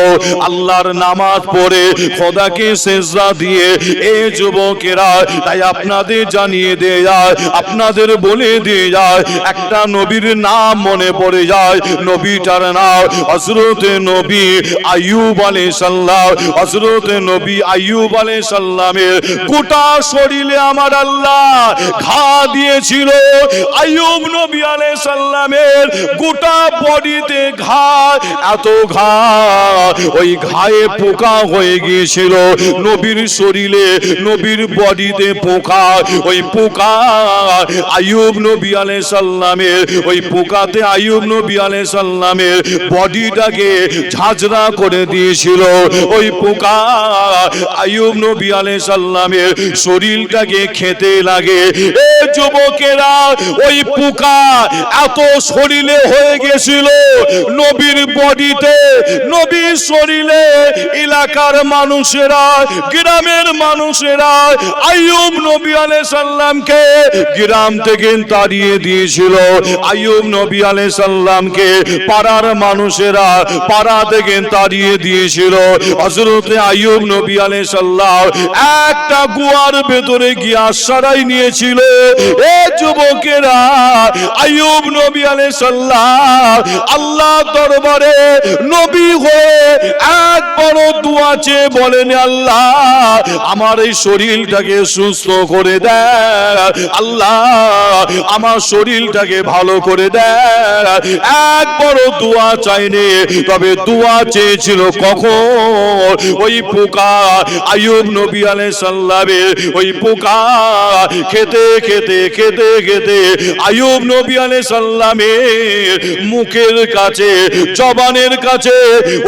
আল্লাহর নামাজ পড়ে খোদাকে সেজদা দিয়ে। এ যুবকেরা, তাই আপনাদের জানিয়ে দিয়ে যায়, আপনাদের বলে দিয়ে যায়, একটা নবীর নাম মনে পড়ে যায়, নবীটার নাম হযরতে নবী আইয়ুব আলাইহিস সালাম। হযরতে নবী আইয়ুব আলাইহিস সালামের গোটা শরীরে আমার আল্লাহ আল্লাহ ঘা দিয়েছিল। আইয়ুব নবী আলাইহিস সালামের গোটা বডিতে ঘা, এত ঘা, ওই ঘায়ে পোকা হয়ে গিয়েছিল নবীর শরীরে, নবীর বডিতে পোকা। ওই পোকা আইয়ুব নবী আলাইহিস সালামের, ওই পোকাতে আইয়ুব নবী আলাইহিস সালামের বডিটাকে ঝাঁঝরা করে দিয়েছিল। ওই পোকা আইয়ুব নবী আলাইহিস সালামের শরীরটাকে খেতে লাগে। এ যুবকেরা, ওই পোকা এত শরীরে হয়ে গেছিল নবীর বডিতে, নবীর শরীরে। এলাকার মানুষেরা, গ্রামের মানুষেরা আইয়ুব নবী আলাইহিস সালামকে গ্রাম থেকে তাড়িয়ে দিয়েছিল। আইয়ুব নবী আলাইহিস সালামকে পাড়ার মানুষেরা পাড়া থেকে তাড়িয়ে দিয়েছিল। হযরতে আইয়ুব নবী আলাইহিস সালাম একটা গুহার ভেতরে গিয়ে আশ্রয় নিয়েছিল। এ যুবকেরা, আইয়ুব নবী আলাইহিস সালাম আল্লাহ দরবারে নবী হয়ে এক বড় দোয়া চেয়ে বলেন, আল্লাহ আমার এই শরীরটাকে সুস্থ করে দেয়, আল্লাহ আমার শরীরটাকে ভালো করে দেয়। এক বড় দোয়া চাইনি, তবে দোয়া চেয়েছিল কখন? ওই পোকা আইয়ুব নবী আলাইহিস সালামের ওই পোকা খেতে খেতে খেতে খেতে আইয়ুব নবী আলাইহিস সালামের মুখের কাছে, জবানের কাছে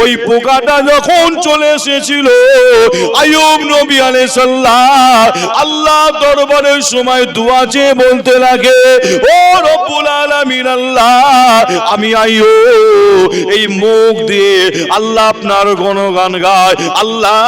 ওই পোকাটা যখন চলে এসেছিল, আইয়ুব নবী আলাইহিস সালাম আল্লাহ দরবারের সময় দোয়া চেয়ে বলতে লাগে, ও রব্বুল আলামিন, আল্লাহ আমি আইয়ুব এই মুখ দিয়ে আল্লাহ আপনার গুণগান গায়, আল্লাহ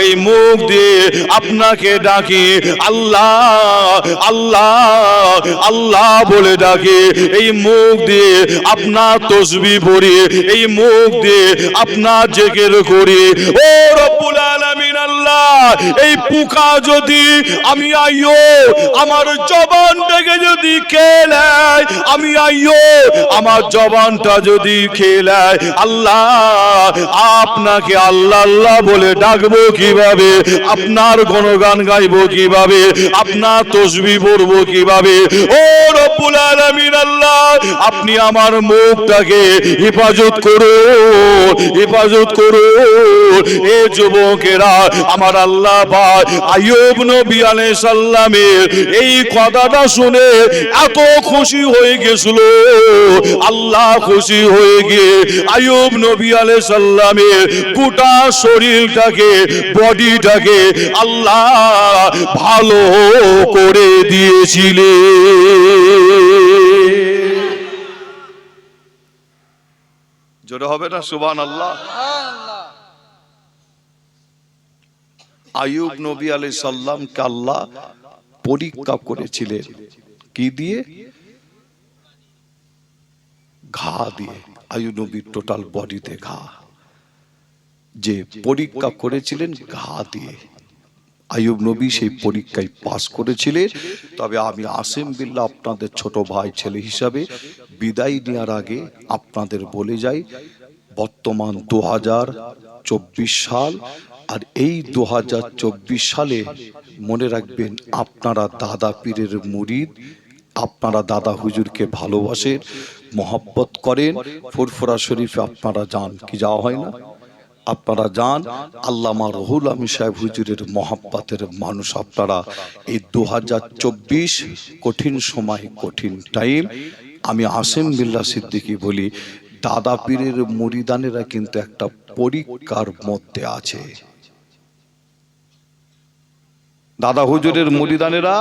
এই মুখ দিয়ে আপনাকে ডাকি, আল্লাহ আল্লাহ আল্লাহ বলে ডাকি, এই মুখ দিয়ে আপনার তাসবিহ পড়ি, এই মুখ দিয়ে আপনার জিকির করি। ও রব্বুল আলামিন, আল্লাহ এই পোকা যদি আমি আইয়ুব আমার জবানটাকে যদি খেলায়, আমি আইয়ুব আমার জবানটা যদি খেলায়, আল্লাহ আপনাকে আল্লাহ আল্লাহ বলে ডাকবো কিভাবে? আপনার গুণগান গাইবো কিভাবে? আপনার তাসবিহ পড়বো কিভাবে? ও রব্বুল আলামিন, আল্লাহ আপনি আমার মুখটাকে হেফাজত করুন, হেফাজত করুন। এ যুবকেরা, আমার আল্লাহ পাক আইয়ুব নবী আলাইহিস সালামের এই কথাটা শুনে এত খুশি হয়ে গেছিল, আল্লাহ খুশি হয়ে গিয়ে আইয়ুব নবী আলাইহিস সালামের গোটা শরীরটাকে, বডিটাকে আল্লাহ ভালো করে দিয়েছিলেন। জোরে হবে না সুবহানাল্লাহ? আইয়ুব নবী আলাইহিস সালামকে আল্লাহ পরীক্ষা করেছিলেন কি দিয়ে? ঘা দিয়ে। আইয়ুব নবীর টোটাল বডিতে ঘা, যে পরীক্ষা করেছিলেন ঘা দিয়ে। আইয়ুব নবী সেই পরীক্ষায় পাস করেছিলেন। তবে আমি আসিম বিল্লাহ আপনাদের ছোট ভাই ছেলে হিসাবে বিদায় নেওয়ার আগে আপনাদের বলে যাই, বর্তমান 2024 সাল, আর এই 2024 সালে মনে রাখবেন আপনারা দাদা পীরের মুরিদ, আপনারা দাদা হুজুরকে ভালোবাসেন, মহব্বত করেন। ফুরফুরা শরীফে আপনারা যান, কি যাওয়া হয় না? আপনারা যান। আল্লামা রুহুল আমিন সাহেব হুজুরের মহব্বতের মানুষ আপনারা। এই 2024 কঠিন সময়, কঠিন টাইম। আমি আসিম বিল্লাহ সিদ্দিকী বলি, দাদা পীরের মুরিদানেরা কিন্তু একটা পরীক্ষার মধ্যে আছে। দাদা হুজুরের মুরিদানেরা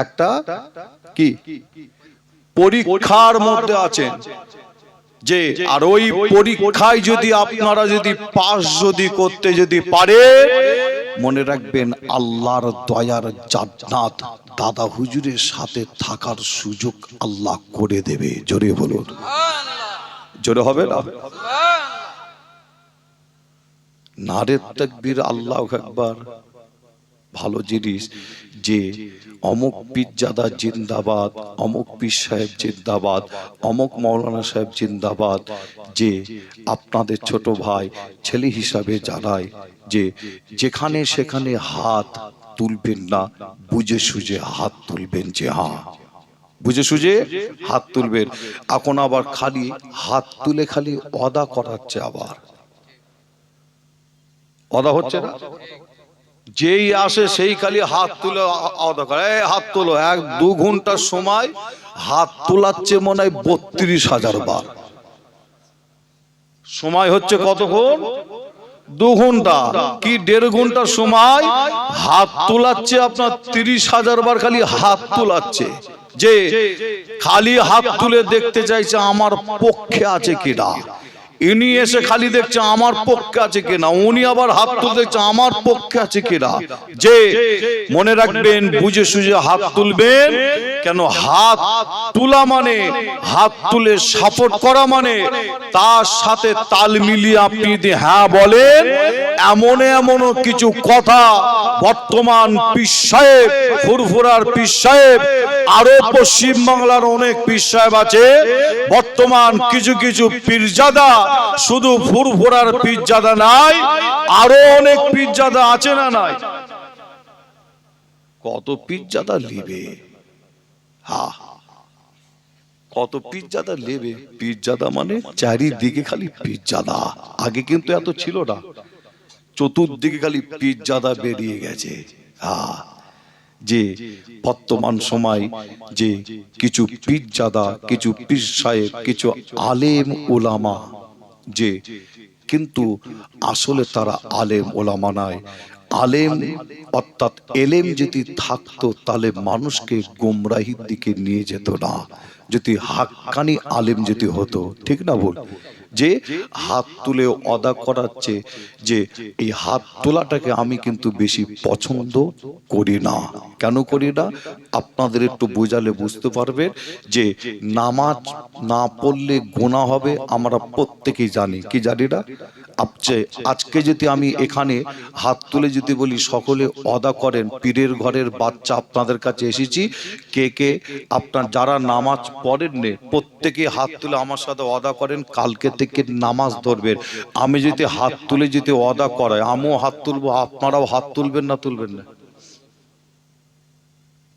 একটা কি পরীক্ষার মধ্যে আছেন, যে আর ওই পরীক্ষায় যদি আপনারা যদি পাস যদি করতে যদি পারে, মনে রাখবেন আল্লাহর দয়ার জান্নাত দাদা হুজুরের সাথে থাকার সুযোগ আল্লাহ করে দেবে। জোরে বলুন, জোরে হবে না? নারে তাকবীর, আল্লাহু আকবার। ভালো জিনিস যে অমুক পীরজাদা জিন্দাবাদ, অমুক পীর সাহেব জিন্দাবাদ, অমুক মৌলানা সাহেব জিন্দাবাদ, যে আপনাদের ছোট ভাই ছেলে হিসাবে জানায় যে যেখানে সেখানে হাত তুলবেন না, বুঝে সুঝে হাত তুলবেন। যে হ্যাঁ, বুঝে সুঝে হাত তুলবেন। এখন আবার খালি হাত তুলে খালি অদা করাচ্ছে, আবার অদা হচ্ছে না। যেই আসে সেই খালি হাত তুলে অদা করে, এই হাত তোলো। 1-2 ঘন্টার সময় হাত তোলাচ্ছে মনে হয় 32,000 বার। সময় হচ্ছে কতক্ষণ? 2 ঘন্টা কি 1.5 ঘন্টার সময় হাত তোলাচ্ছে আপনার 30,000 বার খালি হাত তোলাচ্ছে। যে খালি হাত তুলে দেখতে চাইছে আমার পক্ষে আছে কিনা। ইনি এসে খালি দেখছে আমার পক্ষে আছে কিনা, উনি আবার হাত তুলে দেখছে আমার পক্ষে আছে কিনা। যে মনে রাখবেন, বুঝে সুঝে হাত তুলবেন। কেন হাত তোলা মানে, হাত তুলে সাপোর্ট করা মানে তার সাথে তাল মিলিয়ে আপনি যদি হ্যাঁ বলেন, এমন এমন কিছু কথা বর্তমান পীর সাহেব, ফুরফুরার পীর সাহেব, আরো পশ্চিম বাংলার অনেক পীর সাহেব আছে। বর্তমান কিছু কিছু পীরজাদা, শুধু ফুরফুরার পীরজাদা নাই, আরো অনেক পীরজাদা আছে না নাই? কত পীরজাদা লিবে, হ্যাঁ কত পীরজাদা লেবে। পীরজাদা মানে চারিদিকে খালি পীরজাদা। আগে কিন্তু এত ছিল না, চতুর্দিকে খালি পীরজাদা বেরিয়ে গেছে। হ্যাঁ, যে বর্তমান সময় যে কিছু পীরজাদা, কিছু পীর সাহেব, কিছু আলেম ওলামা, যে কিন্তু আসলে তারা আলেম ওলামা নয়। আলেম অর্থাৎ এলেম যদি থাকতো তাহলে মানুষকে গোমরাহির দিকে নিয়ে যেত না। যদি হাক্কানি আলেম যদি হতো, ঠিক না বল? যে হাত তুলে অদা করাচ্ছে, যে এই হাত তোলাটাকে আমি কিন্তু বেশি পছন্দ করি না। কেন করি না আপনাদের একটু বোঝালে বুঝতে পারবে। যে নামাজ না পড়লে গুনাহ হবে আমরা প্রত্যেকেই জানি, কি জানি না? আজকে যদি আমি এখানে হাত তুলে যদি বলি সকলে অদা করেন, পীরের ঘরের বাচ্চা আপনাদের কাছে এসেছি, কে কে আপনার যারা নামাজ পড়েন নে প্রত্যেকে হাত তুলে আমার সাথে অদা করেন, কালকে থেকে নামাজ ধরবেন। আমি যদি হাত তুলে যদি অদা করাই, আমিও হাত তুলবো, আপনারাও হাত তুলবেন না? তুলবেন না?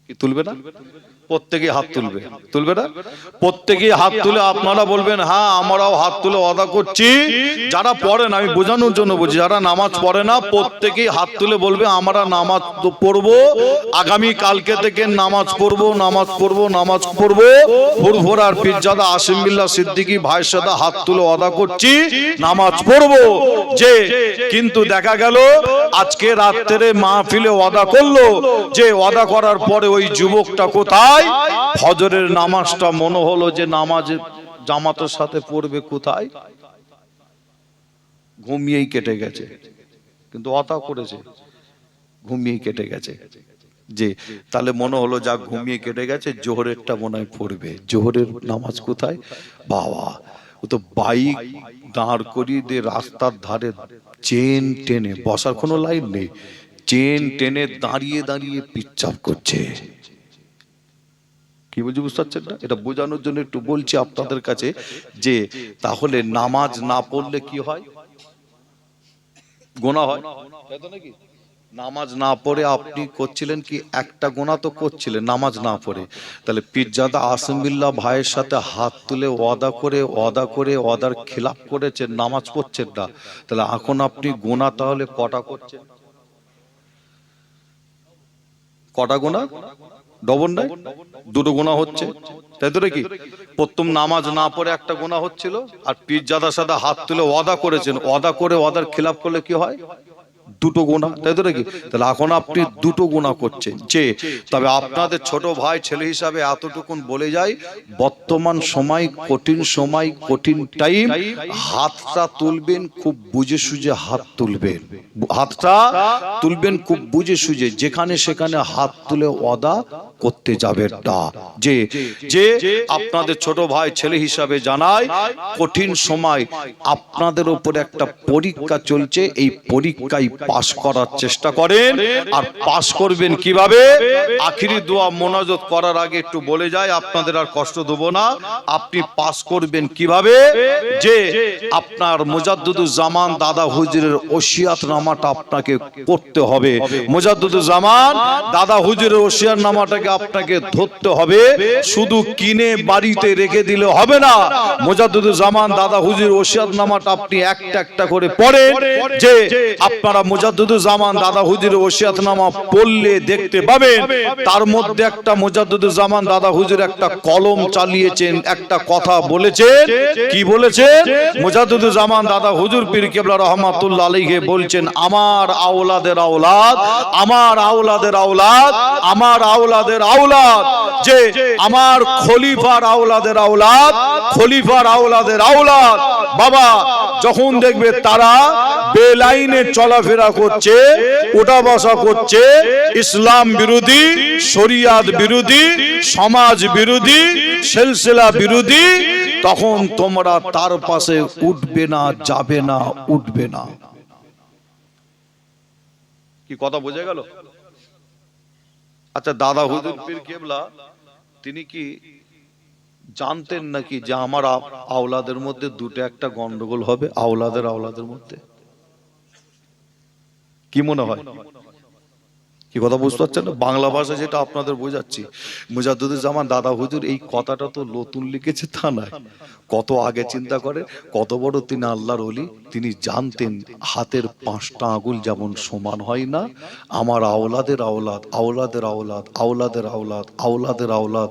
কি তুলবে না? প্রত্যেকে হাত তুলবে, তুলবে না? প্রত্যেকে হাত তুলে আপনারা বলবেন হ্যাঁ আমরাও হাত তুলে ওয়াদা করছি। যারা পড়েন, আমি বোঝানোর জন্য বলছি, যারা নামাজ পড়ে না প্রত্যেকেই হাত তুলে বলবে আমরা নামাজ পড়বো, আগামী কালকে থেকে নামাজ পড়বো, নামাজ পড়বো, নামাজ পড়বো। ফুরফুরার পীরজাদা আসিম বিল্লাহ সিদ্দিকী ভাইয়ের সাথে হাত তুলে ওয়াদা করছি নামাজ পড়বো। যে কিন্তু দেখা গেল আজকে রাত্রে মাহফিলে ওয়াদা করলো, যে ওয়াদা করার পরে ওই যুবকটা কোথায়? ফজরের নামাজটা মনে হলো যে নামাজ জামাতের সাথে পড়বে, কোথায়? ঘুমিয়েই কেটে গেছে। কিন্তু ওয়াদা করেছে, ঘুমিয়েই কেটে গেছে। যে তাহলে মনে হলো যা ঘুমিয়ে কেটে গেছে, জোহরেরটা মনে হয় পড়বে। জোহরের নামাজ কোথায়? বাবা, ও তো বাইক দাঁড় করিয়ে দিয়ে রাস্তার ধারে চেন টেনে, বসার কোনো লাইন নেই, চেন টেনে দাঁড়িয়ে দাঁড়িয়ে পিচ্চাপ করছে। কি বলছি বুঝতে পারছেন না? এটা বোঝানোর জন্য একটু বলছি আপনাদের কাছে, যে তাহলে নামাজ না পড়লে কি হয়? গুনাহ হয়, তাই তো নাকি? নামাজ না পড়ে আপনি করছিলেন কি? একটা গুনাহ তো করছিলেন নামাজ না পড়ে। তাহলে পীরজাদা আসিম বিল্লাহ ভাইয়ের সাথে হাত তুলে ওয়াদা করে ওয়াদার খিলাফ করেছেন, নামাজ পড়ছেন না। তাহলে এখন আপনি গুনাহ তাহলে কটা করছেন? কটা গুনাহ? ডবল নাই, দুটো গুনাহ হচ্ছে, তাই তো নাকি? প্রথম নামাজ না পড়ে একটা গুনাহ হচ্ছিল, আর পীরজাদার সাথে হাত তুলে ওয়াদা করেছেন, ওয়াদা করে ওয়াদার খিলাফ করলে কি হয়? দুটো গুনাহ, তাই তো নাকি? তাহলে এখন আপনি দুটো গুনাহ করছেন। যে তবে আপনাদের ছোট ভাই ছেলে হিসাবে এতটুকুন বলে যাই, বর্তমান সময় কঠিন সময়, কঠিন টাইম। হাতটা তুলবেন খুব বুঝে সুঝে হাত তুলবেন, হাতটা তুলবেন খুব বুঝে সুঝে। যেখানে সেখানে হাত তুলে ওয়াদা করতে যাবেন না। যে যে আপনাদের ছোট ভাই ছেলে হিসাবে জানায়, কঠিন সময় আপনাদের উপর একটা পরীক্ষা চলছে, এই পরীক্ষায় পাশ করার চেষ্টা করেন। আর পাশ করবেন কিভাবে? আখিরি দোয়া মোনাজাত করার আগে একটু বলে যায়, আপনাদের আর কষ্ট দেব না। আপনি পাশ করবেন কিভাবে? যে আপনার মুজাদ্দুদুজ্জামান দাদা হুজুরের ওসিয়াত নামাটা আপনাকে করতে হবে। মুজাদ্দুদুজ্জামান দাদা হুজুরের ওসিয়াত নামাটাকে আপনাকে ধরতে হবে। শুধু কিনে বাড়িতে রেখে দিলে হবে না। মুজাদ্দুদুজ্জামান দাদা হুজুরের ওসিয়াত নামাটা আপনি একটা একটা করে পড়েন। যে আপনারা মুজাদ্দুদুজ্জামান দাদা হুজুরের ওসিয়াত নামা পড়লে দেখতে পাবেন তার মধ্যে একটা মুজাদ্দুদুজ্জামান দাদা হুজুর একটা কলম চালিয়েছেন, একটা কথা বলেছেন। কি বলেছেন? মুজাদ্দুদুজ্জামান দাদা হুজুর পীর কেবলা রহমাতুল্লাহ আলাইহি বলছেন, আমার আওলাদের আওলাদ, আমার আওলাদের আওলাদ, আমার আওলাদের আওলাদ, যে আমার খলিফার আওলাদের আওলাদ, খলিফার আওলাদের আওলাদ। বাবা যখন দেখবে তারা বেলাইনে চলাফেরা করছে, ওঠা বসা করছে, ইসলাম বিরোধী, শরিয়াত বিরোধী, সমাজ বিরোধী, সিলসিলা বিরোধী, তখন তোমরা তার পাশে উঠবে না, যাবে না, উঠবে না। কি কথা বোঝা গেল? আচ্ছা, দাদা হুজুর পীর কেবলা তিনি কি জানতেন নাকি যে আমার আওলাদের মধ্যে দুটো একটা গন্ডগোল হবে? আওলাদের মধ্যে কি মনে হয়? কি কথা বুঝতে পারছেন না? বাংলা ভাষা যেটা আপনাদের বোঝাচ্ছি, মুজাদ্দুদুজ্জামান দাদা হুজুর এই কথাটা তো নতুন লিখেছে তা নয়, কত আগে চিন্তা করে, কত বড় তিনি আল্লাহর ওলি। তিনি জানতেন হাতের 5টা আঙ্গুল যেমন সমান হয় না, আমার আওলাদের আওলাদ, আওলাদের আওলাদ, আওলাদের আওলাদ, আওলাদের আওলাদ